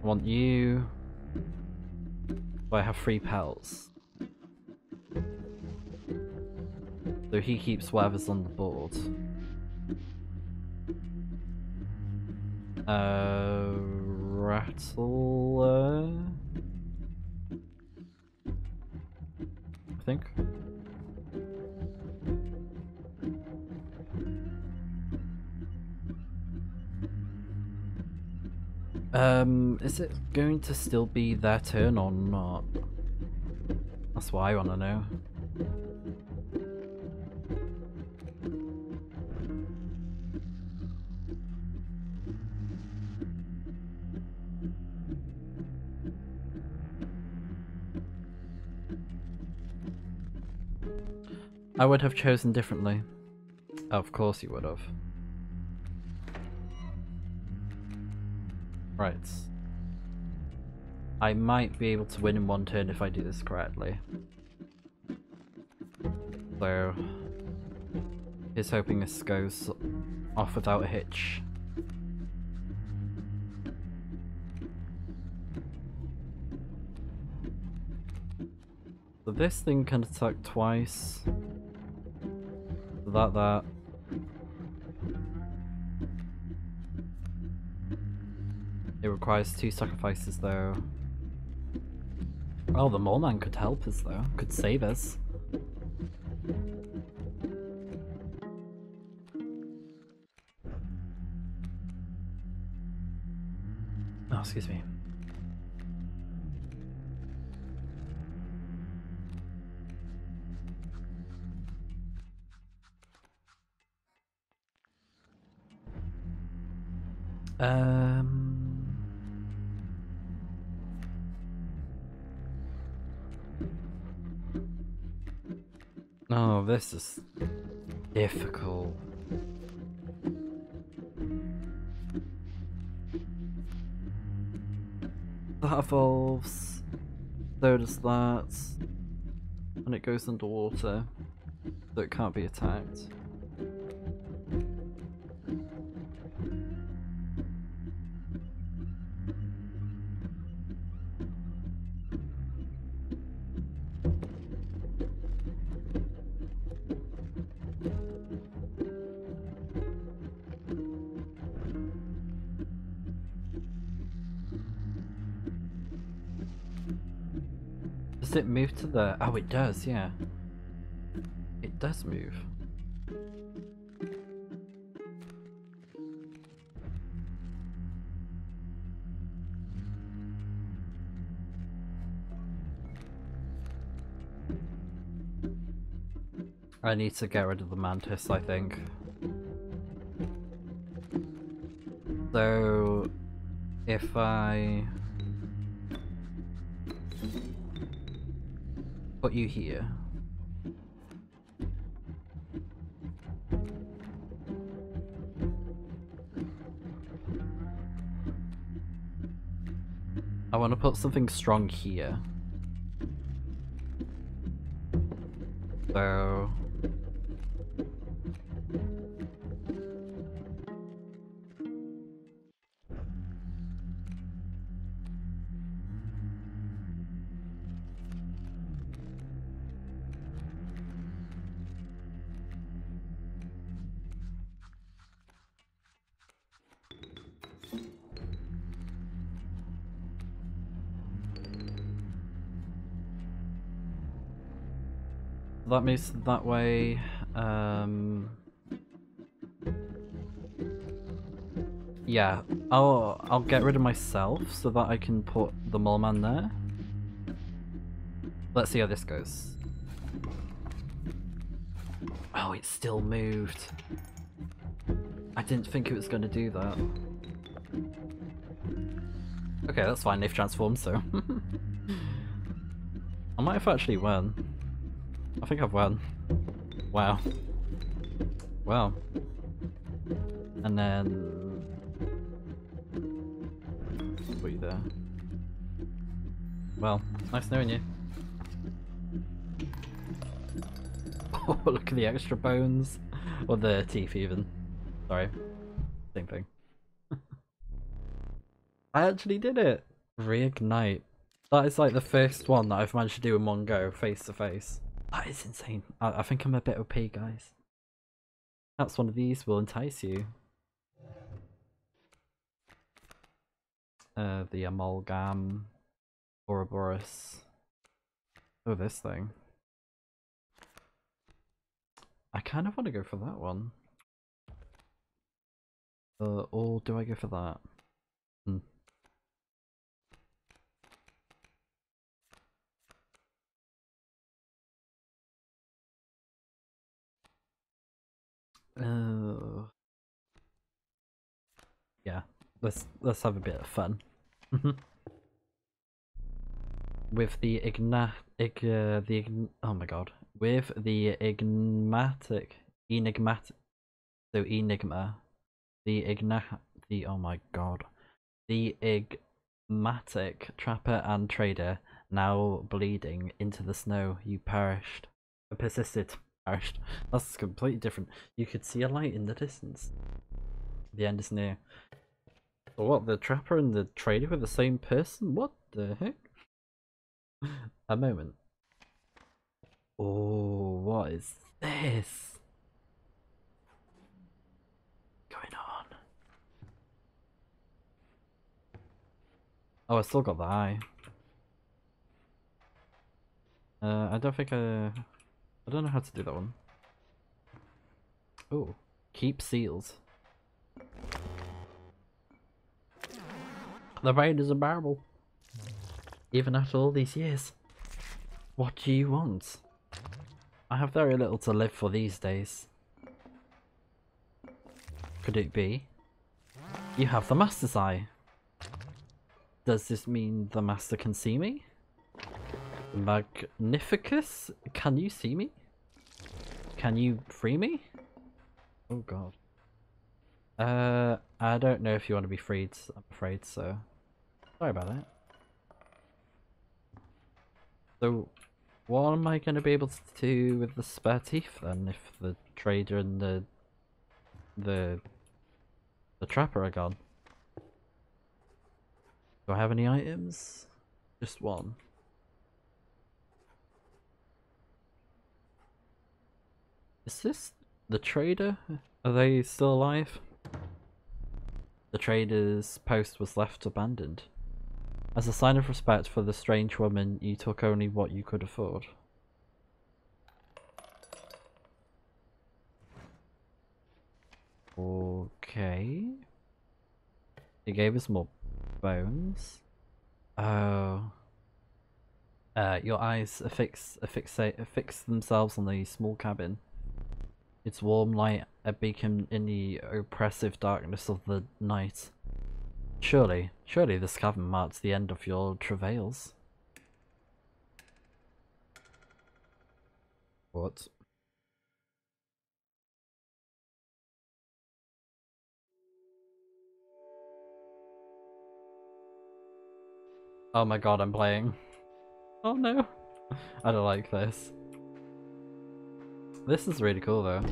want you. Do I have 3 pelts? So he keeps whatever's on the board. Rattler, I think. Is it going to still be their turn or not? That's what I want to know. I would have chosen differently. Of course you would have. Right. I might be able to win in one turn if I do this correctly. So, here's hoping this goes off without a hitch. So this thing can attack twice. That. It requires 2 sacrifices though. Oh, the mole man could help us though. Could save us. Oh, excuse me. Oh, this is difficult. That evolves. So does that. And it goes underwater. So it can't be attacked. Does it move to the... Oh, it does, yeah. It does move. I need to get rid of the mantis, I think. So... if I... put you here. I want to put something strong here. So... that moves that way. Yeah, I'll get rid of myself so that I can put the mole man there. Let's see how this goes. Oh, it still moved. I didn't think it was going to do that. Okay, that's fine. They've transformed, so I might have actually won. I think I've won. Wow. Wow. And then... put you there. Well, nice knowing you. Oh, look at the extra bones. Or the teeth even. Sorry. Same thing. I actually did it! Reignite. That is like the first one that I've managed to do in one go, face to face. That is insane. I think I'm a bit OP, guys. Perhaps one of these will entice you. The amalgam, Ouroboros. Oh, this thing. I kind of want to go for that one. Or do I go for that? Hmm. Yeah, let's have a bit of fun. With the oh my god, with the enigmatic, so enigma, the oh my god, the enigmatic trapper and trader now bleeding into the snow. You perished, persisted, perished. That's completely different. You could see a light in the distance. The end is near. So what? The trapper and the trader were the same person? What the heck? A moment. Oh, what is this going on? Oh, I still got the eye. I don't think I don't know how to do that one. Oh, keep seals. The rain is unbearable. Even after all these years. What do you want? I have very little to live for these days. Could it be? You have the Master's Eye. Does this mean the Master can see me? Magnificus? Can you see me? Can you free me? Oh god. I don't know if you want to be freed, I'm afraid, so... Sorry about that. So, what am I going to be able to do with the spare teeth then, if the trader and the trapper are gone? Do I have any items? Just one. Is this the trader? Are they still alive? The trader's post was left abandoned. As a sign of respect for the strange woman, you took only what you could afford. Okay. He gave us more bones. Oh. Your eyes affix themselves on the small cabin. Its warm light, a beacon in the oppressive darkness of the night. Surely this cabin marks the end of your travails. What? Oh my god, I'm playing. Oh no. I don't like this. This is really cool though.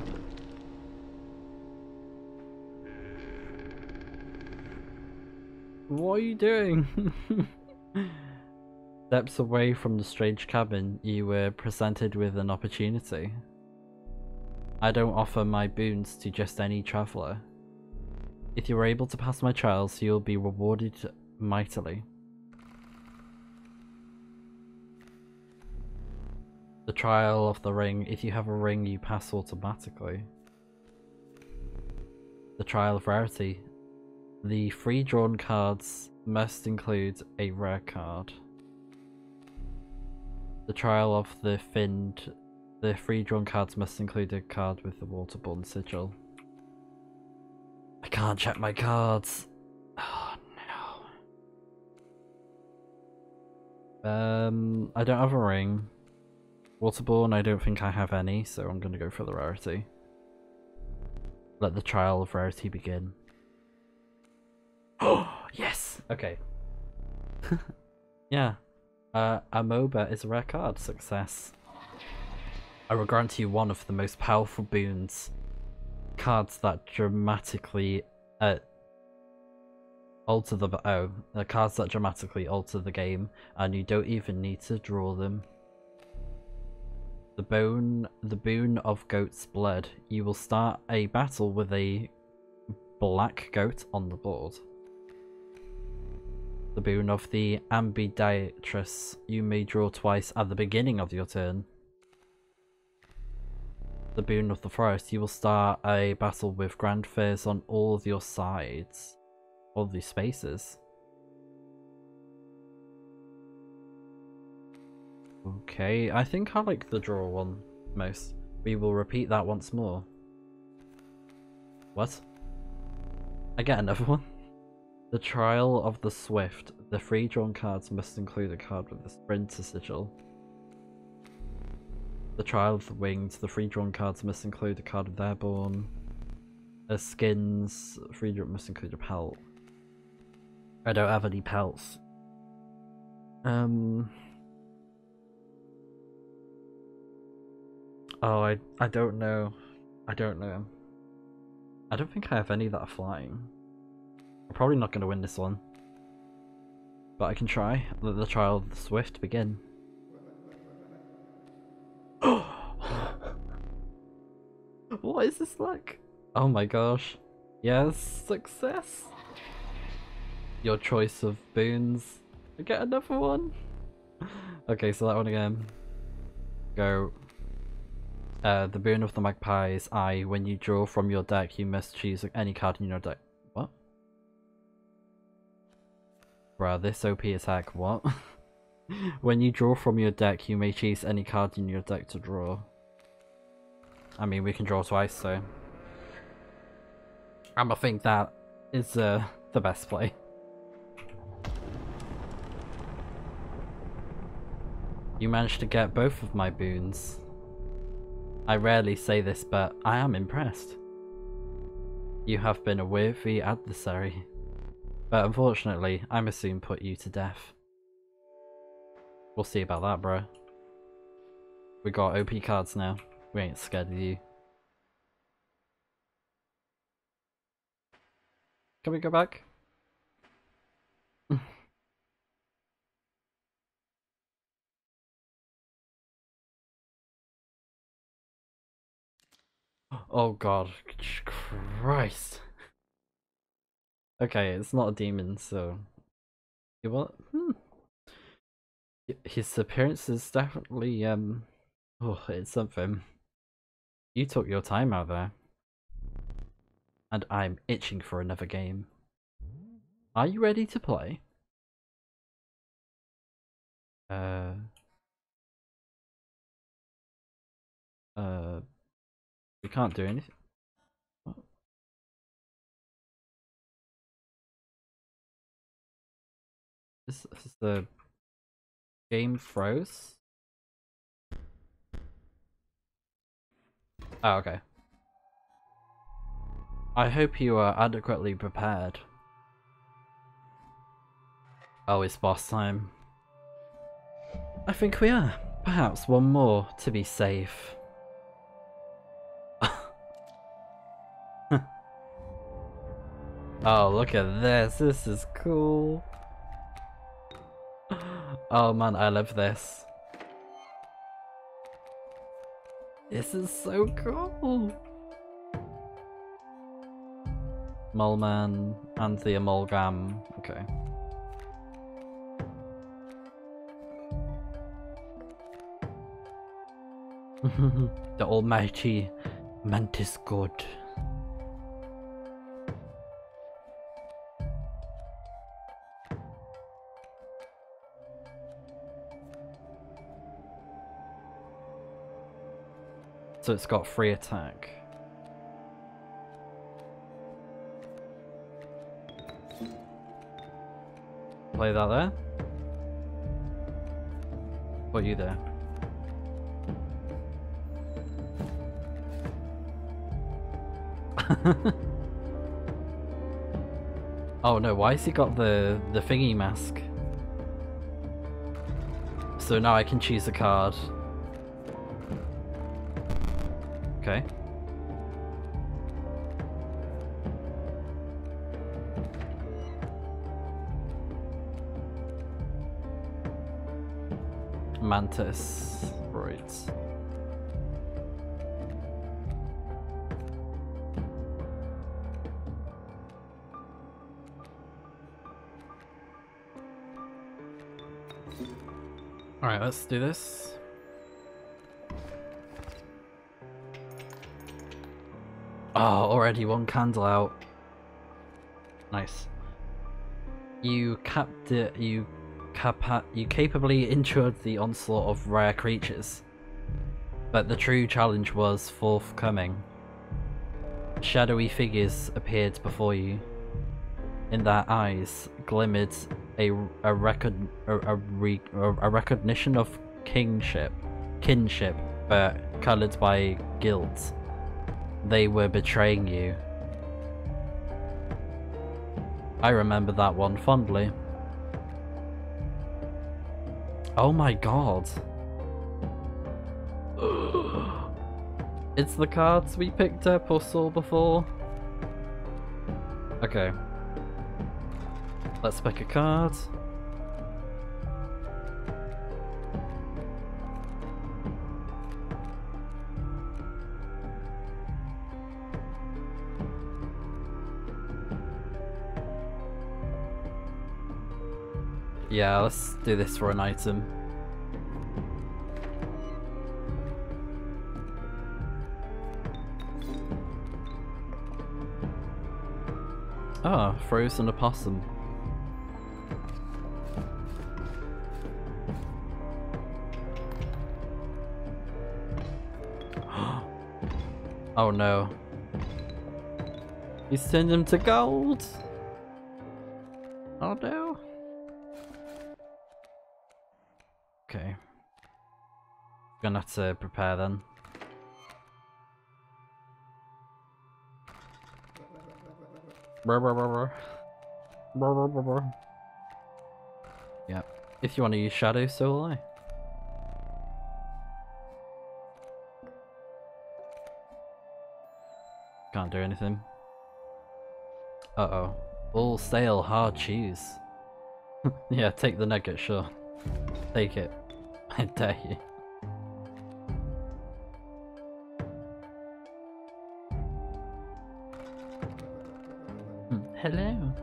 What are you doing? Steps away from the strange cabin, you were presented with an opportunity. I don't offer my boons to just any traveller. If you are able to pass my trials, you'll be rewarded mightily. The trial of the ring. If you have a ring, you pass automatically. The trial of rarity. The free drawn cards must include a rare card. The trial of the finned. The free drawn cards must include a card with the waterborne sigil. I can't check my cards. Oh no. I don't have a ring. Waterborne, I don't think I have any, so I'm gonna go for the rarity. Let the trial of rarity begin. Oh, yes! Okay. Yeah. Amoeba is a rare card. Success. I will grant you one of the most powerful boons. Cards that dramatically alter the cards that dramatically alter the game, and you don't even need to draw them. The boon of goat's blood. You will start a battle with a black goat on the board. The boon of the ambidextrous. You may draw twice at the beginning of your turn. The boon of the forest. You will start a battle with grand fears on all of your sides. All these spaces. Okay, I think I like the draw one most. We will repeat that once more. What? I get another one? The Trial of the Swift. The free drawn cards must include a card with a Sprinter sigil. The Trial of the Winged. The free drawn cards must include a card of Airborne. Skins. Free drawn must include a pelt. I don't have any pelts. Oh, I don't know. I don't know. I don't think I have any that are flying. I'm probably not going to win this one. But I can try. Let the Trial of the Swift begin. What is this like? Oh my gosh. Yes, success! Your choice of boons. I get another one. Okay, so that one again. Go. The boon of the magpies. When you draw from your deck, you must choose any card in your deck. What? Bruh, this OP attack, what? When you draw from your deck, you may choose any card in your deck to draw. I mean, we can draw twice, so... I think that is the best play. You managed to get both of my boons. I rarely say this, but I am impressed. You have been a worthy adversary. But unfortunately, I must soon put you to death. We'll see about that, bro. We got OP cards now. We ain't scared of you. Can we go back? Oh god, Christ. Okay, it's not a demon, so... You what? His appearance is definitely, oh, it's something. You took your time out there. And I'm itching for another game. Are you ready to play? We can't do anything. What? This is the game froze? Oh, okay. I hope you are adequately prepared. Oh, it's boss time. I think we are. Perhaps one more to be safe. Oh, look at this. This is cool. Oh man, I love this. This is so cool. Moleman and the amalgam. Okay. The almighty Mantis God. So it's got free attack. Play that there. Put you there. Oh no, why has he got the thingy mask? So now I can choose a card. Okay. Mantis. Right. Alright, let's do this. Oh, already one candle out. Nice. You capably endured the onslaught of rare creatures. But the true challenge was forthcoming. Shadowy figures appeared before you. In their eyes glimmered a recognition of kinship, but coloured by guilt. They were betraying you. I remember that one fondly. Oh my god. It's the cards we picked up or saw before. Okay. Let's pick a card. Yeah, let's do this for an item. Ah, frozen opossum. Oh no. He's turned him to gold! Oh no. Okay. Gonna have to prepare then. Yep. If you want to use shadow, so will I. Can't do anything. Uh-oh. All sail, hard cheese. Yeah, take the nugget, sure. Take it. I dare you. Hello.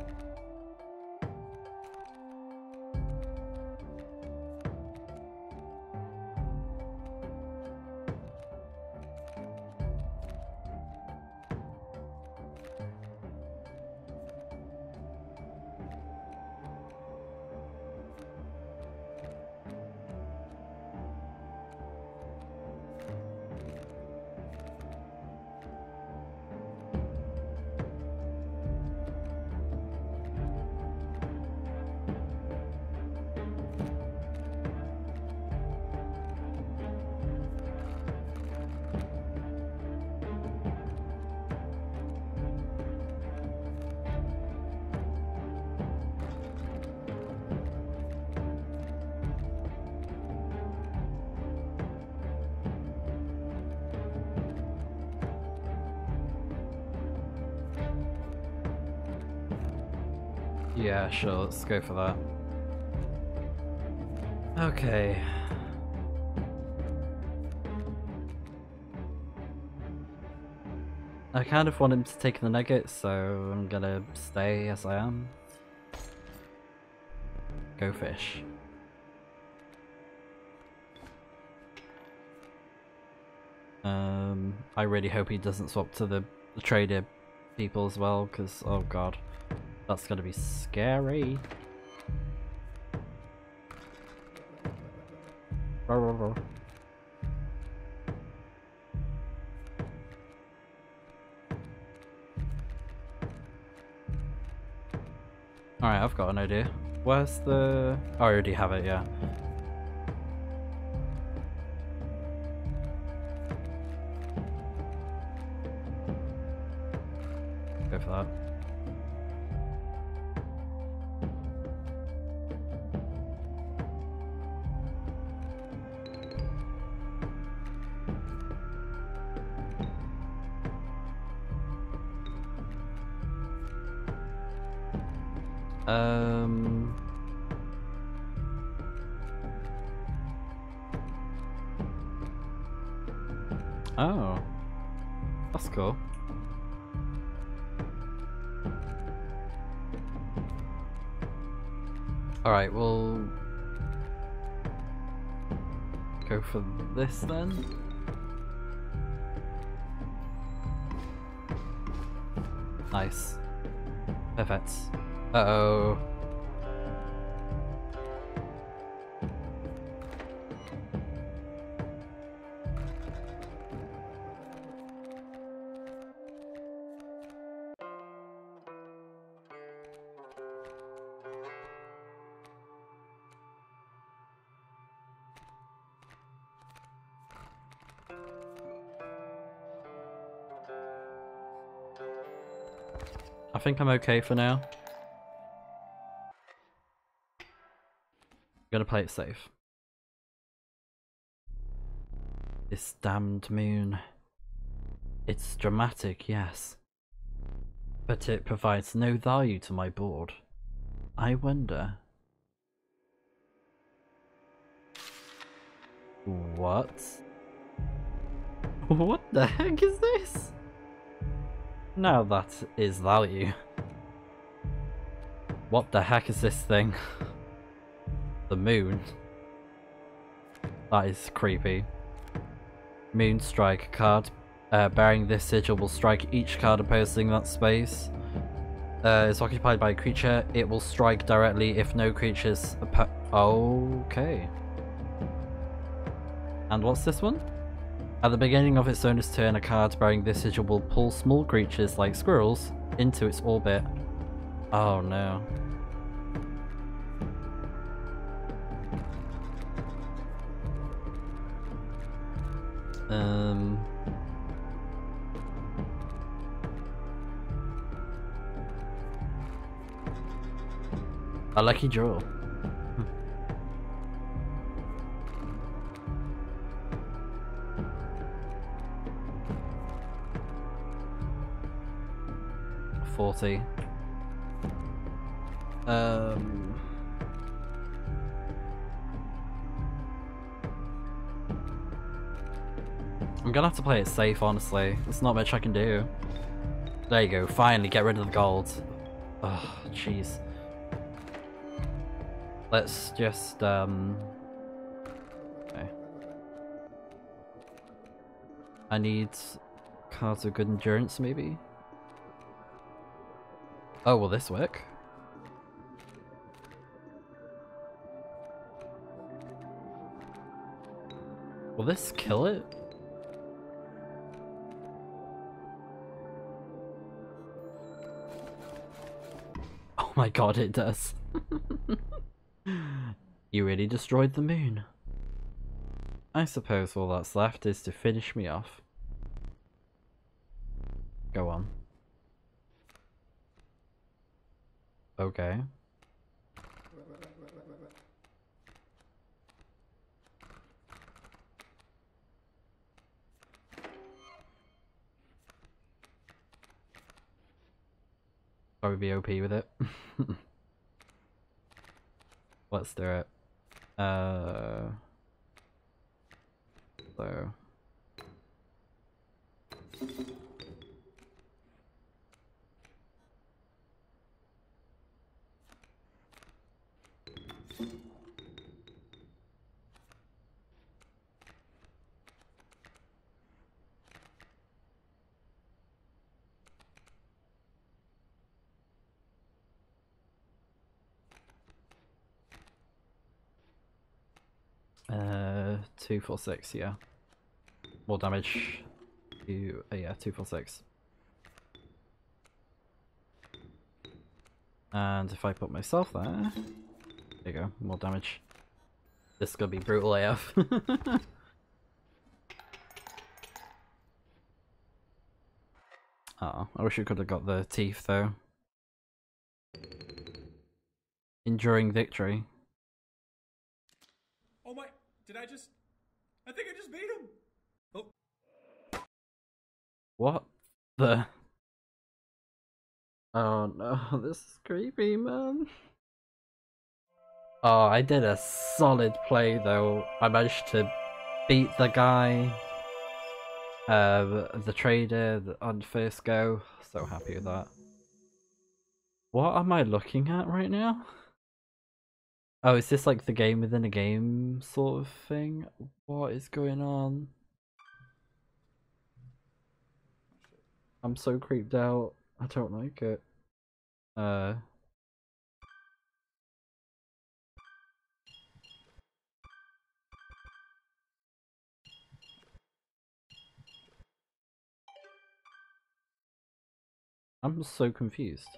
Yeah, sure, let's go for that. Okay. I kind of want him to take the nugget, so I'm gonna stay as I am. Go fish. I really hope he doesn't swap to the trader people as well, because, oh god. That's gonna be scary. Alright, I've got an idea. Where's the... Oh, I already have it, yeah. Go for that. Oh. That's cool. Alright, well... Go for this then. Nice. Perfect. Uh-oh. I think I'm okay for now. I'm gonna play it safe. This damned moon. It's dramatic, yes. But it provides no value to my board. I wonder... What? What the heck is this? Now that is value. What the heck is this thing? The moon. That is creepy. Moon strike card. Bearing this sigil will strike each card opposing that space. Is occupied by a creature. It will strike directly if no creatures... Okay. And what's this one? At the beginning of its owner's turn, a card bearing this sigil will pull small creatures like squirrels into its orbit. Oh no. A lucky draw. $40. I'm gonna have to play it safe, honestly. There's not much I can do. There you go, finally get rid of the gold. Oh, jeez. Let's just, okay. I need cards of good endurance, maybe? Oh, will this work? Will this kill it? Oh my god, it does. You really destroyed the moon. I suppose all that's left is to finish me off. Go on. Okay. Probably be OP with it. Let's do it. So... Two, 4, 6, yeah. More damage. Yeah, 2, 4, 6. And if I put myself there, there you go, more damage. This is gonna be brutal AF. Oh, I wish we could have got the teeth though. Enduring victory. Oh my, I think I just beat him! Oh. What the? Oh no, this is creepy, man. Oh, I did a solid play though. I managed to beat the guy, the trader on first go. So happy with that. What am I looking at right now? Oh, is this like the game within a game sort of thing? What is going on? I'm so creeped out. I don't like it. I'm so confused.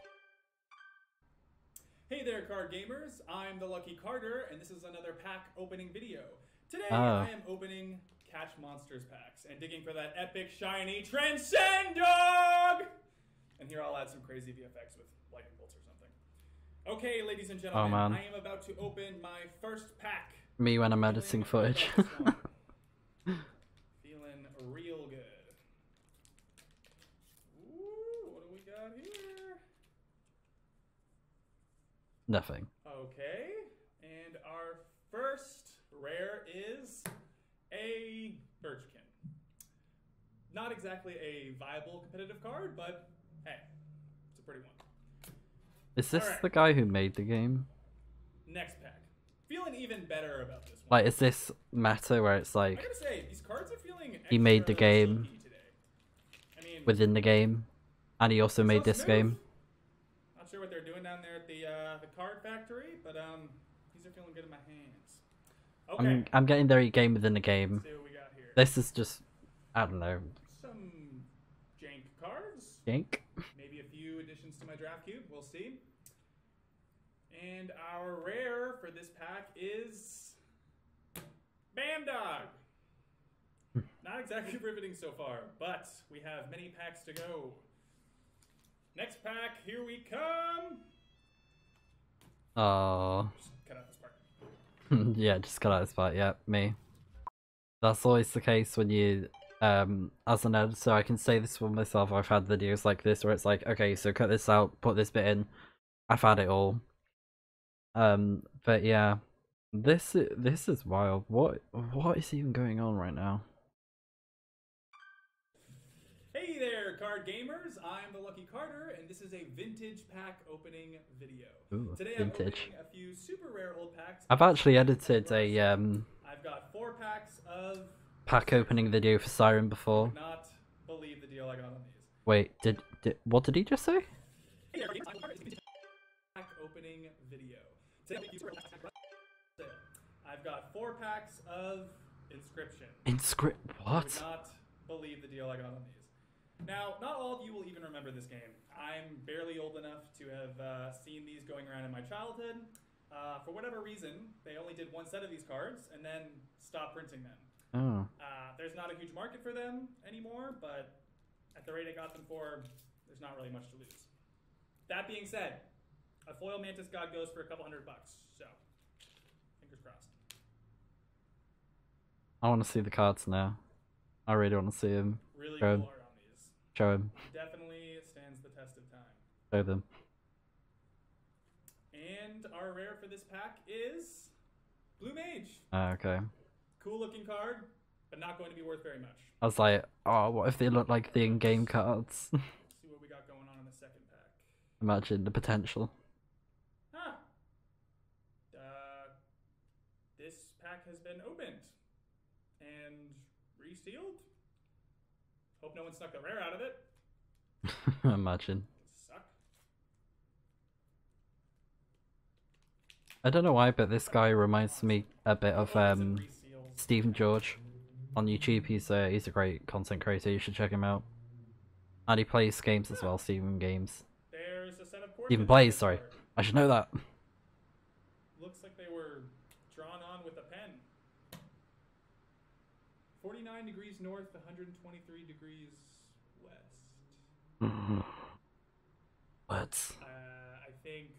Hey there, card gamers. I'm the Lucky Carter, and this is another pack opening video. Today, Oh. I am opening Catch Monsters packs and digging for that epic, shiny Transcend Dog! And here I'll add some crazy VFX with lightning bolts or something. Okay, ladies and gentlemen, man. I am about to open my first pack. Me when I'm editing footage. Feeling real good. Ooh, what do we got here? Nothing. Okay, and our first rare is a Birchkin. Not exactly a viable competitive card, but hey, it's a pretty one. Is this the guy who made the game? Next pack. Feeling even better about this one. Like, is this meta where it's like... I gotta say, these cards are feeling he made the game today. I mean, within the game, and he also made this game. Not sure what they're doing down there at the card factory, but these are feeling good in my hands. Okay. I'm getting their game within the game. Let's see what we got here. This is just, I don't know. Some jank cards. Jank? Maybe a few additions to my draft cube. We'll see. And our rare for this pack is Bandog. Not exactly riveting so far, but we have many packs to go. Next pack, here we come. Oh. Just cut out this part. Yeah, just cut out this part. Yeah, me. That's always the case when you, as an editor, I can say this for myself. I've had videos like this where it's like, okay, so cut this out, put this bit in. I've had it all. But yeah, this is wild. What is even going on right now? Hey there, card gamers! I'm the Lucky Carter, and this is a vintage pack opening video. Ooh, Today vintage. I'm opening a few super rare old packs. I've actually edited a I've got 4 packs of pack opening video for Siren before. I would not believe the deal I got on these. Wait, what did he just say? Hey there, pack opening video. Today I've got 4 packs of Inscryption. What? I would not believe the deal I got on these. Now, not all of you will even remember this game. I'm barely old enough to have seen these going around in my childhood. For whatever reason, they only did 1 set of these cards and then stopped printing them. Oh. There's not a huge market for them anymore, but at the rate I got them for, there's not really much to lose. That being said, a foil Mantis God goes for a couple $100, so fingers crossed. I want to see the cards now. I really want to see him. Really Show cool him. art on these. Show him. Definitely stands the test of time. Show them. And our rare for this pack is Blue Mage. Okay. Cool looking card, but not going to be worth very much. I was like, oh, what if they look like the in-game cards? Let's see what we got going on in the second pack. Imagine the potential. Huh. This pack has been opened and resealed. Hope no one snuck the rare out of it. Imagine. Suck. I don't know why, but this guy reminds me a bit of Stephen George on YouTube. He's a great content creator. You should check him out. And he plays games as well. Stephen games. There's a set of Stephen plays. Sorry, I should know that. Looks like they were drawn on with a pen. 49 degrees north, 123 degrees west. What? I think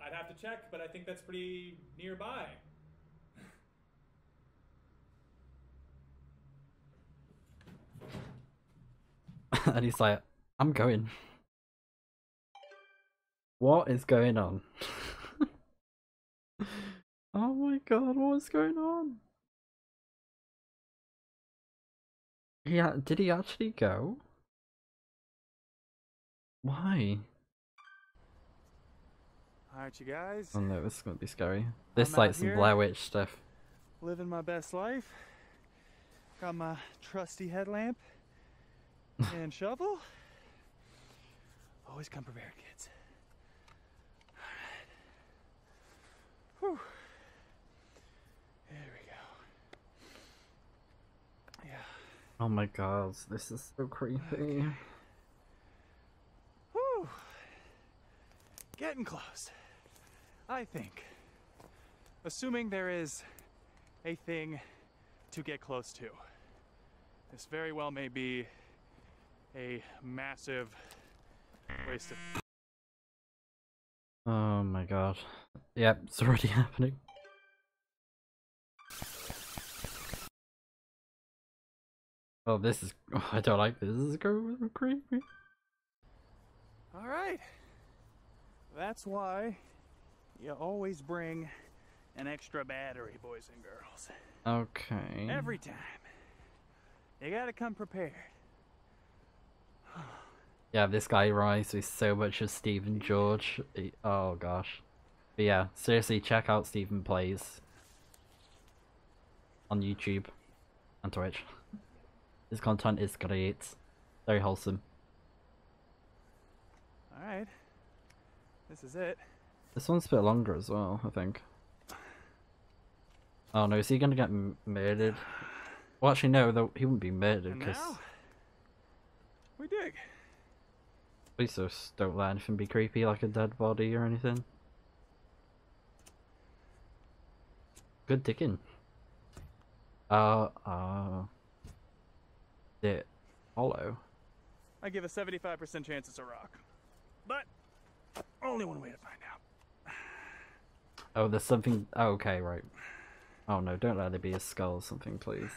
I'd have to check, but I think that's pretty nearby. And he's like, I'm going. What is going on? Oh my god, what is going on? Yeah, did he actually go? Why? Alright, you guys. Oh no, this is gonna be scary. This I'm like out some here. Blair Witch stuff. Living my best life. Got my trusty headlamp and shovel. Always come prepared, kids. All right. Whew. There we go. Yeah. Oh my god, this is so creepy. Okay. Whew. Getting close. I think. Assuming there is a thing to get close to. This very well may be a massive waste of... Oh my god. Yep, it's already happening. Oh, this is... Oh, I don't like this. This is creepy. Alright. That's why you always bring an extra battery, boys and girls. Okay. Every time. You gotta come prepared. Yeah, this guy reminds me so much of Stephen George. Oh gosh. But yeah, seriously, check out Stephen Plays on YouTube and Twitch. His content is great. Very wholesome. Alright. This is it. This one's a bit longer as well, I think. Oh no, is he gonna get murdered? Well, actually no, though he wouldn't be murdered And because... now, we dig. Please just don't let anything be creepy like a dead body or anything. Good digging. It hollow. I give a 75% chance it's a rock. But only one way to find out. Oh, there's something. Oh, okay, right. Oh no, don't let it be a skull or something, please.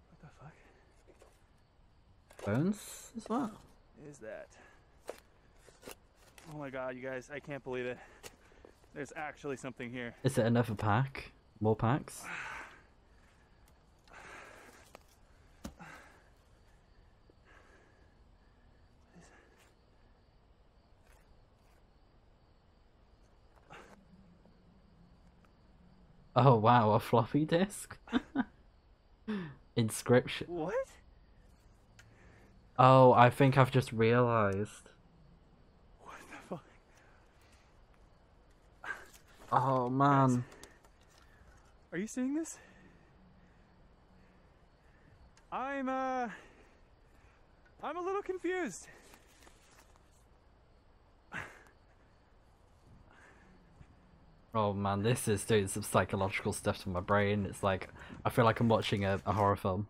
What the fuck Bones as well? is that? Oh my god, you guys, I can't believe it. There's actually something here. Is it another pack? More packs? Oh wow, a floppy disk? Inscryption. What? Oh, I think I've just realised. What the fuck? Oh man. Guys, are you seeing this? I'm a little confused. Oh man, this is doing some psychological stuff to my brain. It's like, I feel like I'm watching a horror film.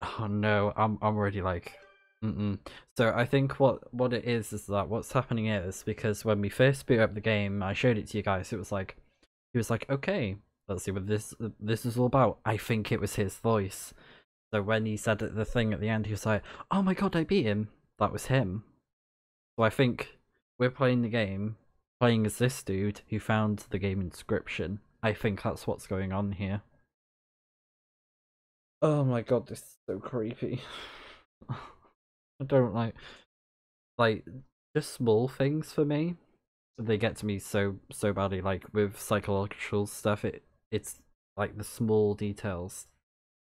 Oh no, I'm already like, So I think what it is that what's happening is because when we first boot up the game, I showed it to you guys. It was like, he was like, okay, let's see what this is all about. I think it was his voice. So when he said the thing at the end, he was like, oh my god, I beat him. That was him. So I think we're playing the game, playing as this dude who found the game Inscryption. I think that's what's going on here. Oh my god, this is so creepy. I don't like just small things for me. They get to me so badly. Like with psychological stuff, it's like the small details.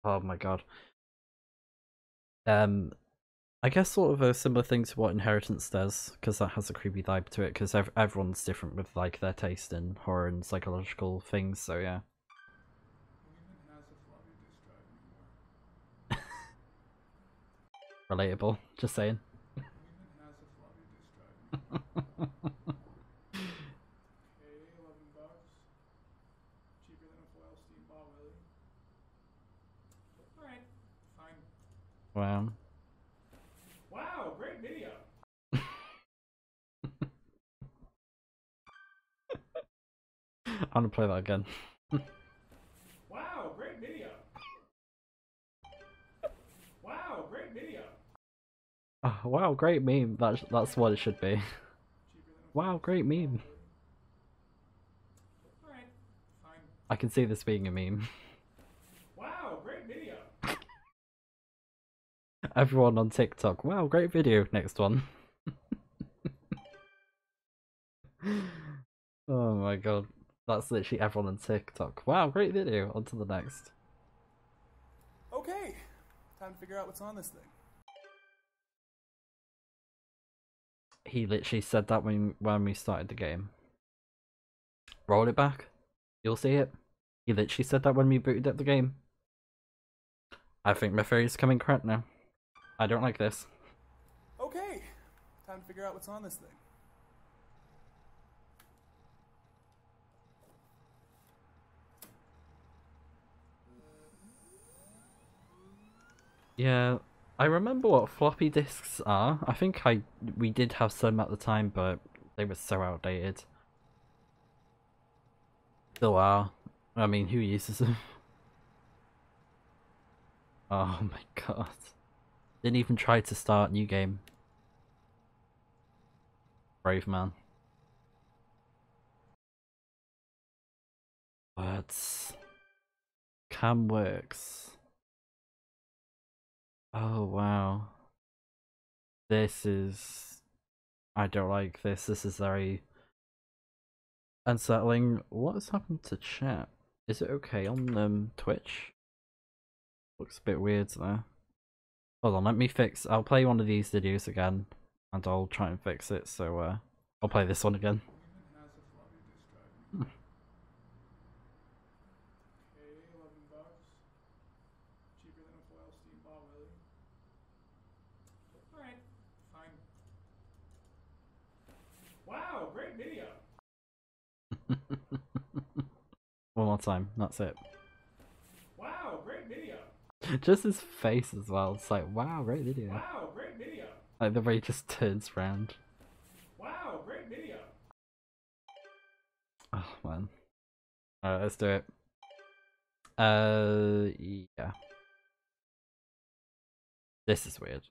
Oh my god. I guess sort of a similar thing to what Inheritance does, because that has a creepy vibe to it. Because everyone's different with like their taste in horror and psychological things. So yeah. Relatable, just saying. Wow. Wow, great video. I'm gonna play that again. Wow, great video. Wow, great video. Oh, wow, great meme. That's what it should be. Wow, great meme. Alright, fine. I can see this being a meme. Wow, great video. Everyone on TikTok. Wow, great video. Next one. Oh my god. That's literally everyone on TikTok. Wow, great video. On to the next. Okay, time to figure out what's on this thing. He literally said that when we started the game. Roll it back. You'll see it. He literally said that when we booted up the game. I think my theory is coming correct now. I don't like this. Okay, time to figure out what's on this thing. Yeah, I remember what floppy disks are. I think we did have some at the time, but they were so outdated. Still are. I mean, who uses them? Oh my god. Didn't even try to start new game. Brave man. But cam works. Oh wow. This is... I don't like this. This is very unsettling. What has happened to chat? Is it okay on Twitch? Looks a bit weird there. Hold on, let me fix... I'll play one of these videos again and I'll try and fix it, so I'll play this one again. Alright, fine. Wow, great video! One more time, that's it. Wow, great video! Just his face as well, it's like, wow, great video. Wow, great video! Like the way he just turns around. Wow, great video! Oh man. Alright, let's do it. Yeah. This is weird.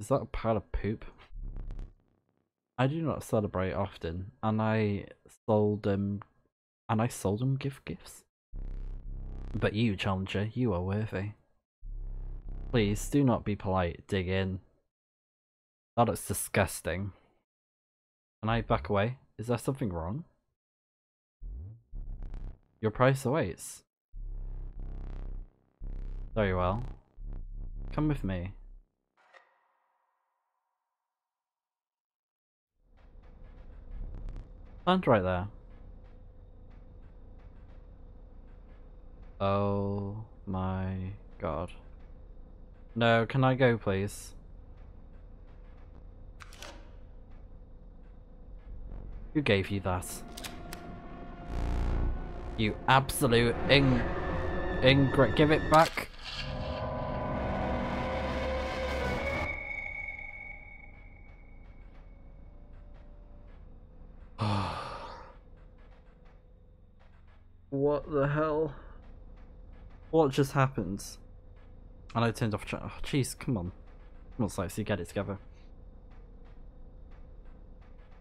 Is that a pile of poop? I do not celebrate often, and I sold him gift gifts. But you, Challenger, you are worthy. Please do not be polite. Dig in. That looks disgusting. Can I back away? Is there something wrong? Your price awaits. Very well. Come with me. Stand right there. Oh my god. No, can I go please? Who gave you that? You absolute give it back. What the hell? What just happened? And I turned off chat. Oh, jeez, come on. Come on, Slicy, get it together.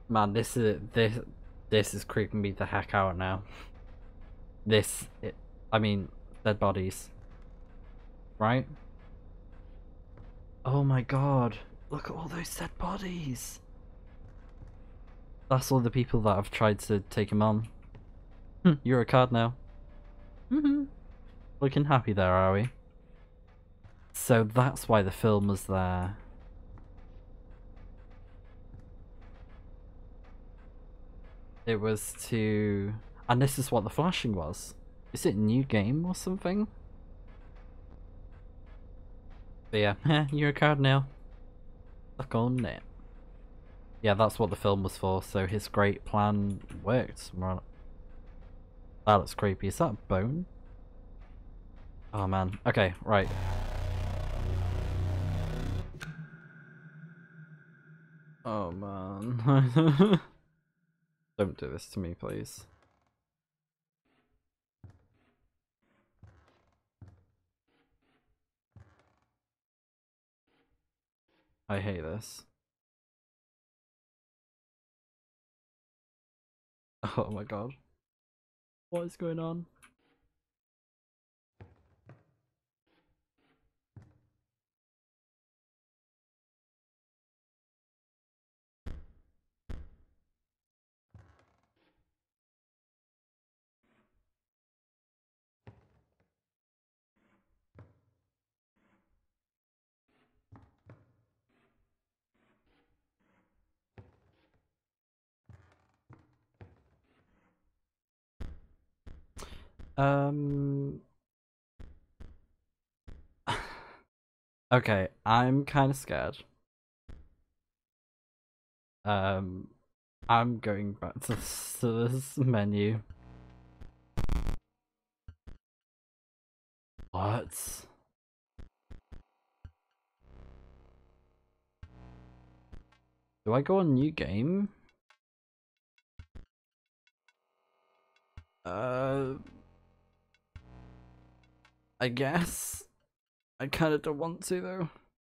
Man, this is creeping me the heck out now. I mean, dead bodies. Right? Oh my god. Look at all those dead bodies. That's all the people that have tried to take him on. You're a card now. Looking happy there, are we? So that's why the film was there. It was to... And this is what the flashing was. Is it a new game or something? But yeah, you're a card now. Suck on it. Yeah, that's what the film was for, so his great plan worked. That looks creepy. Is that a bone? Oh man. Okay, right. Oh man. Don't do this to me, please. I hate this. Oh my god. What is going on? Um. Okay, I'm kind of scared. I'm going back to this menu. What? Do I go on new game? I guess. I kind of don't want to though.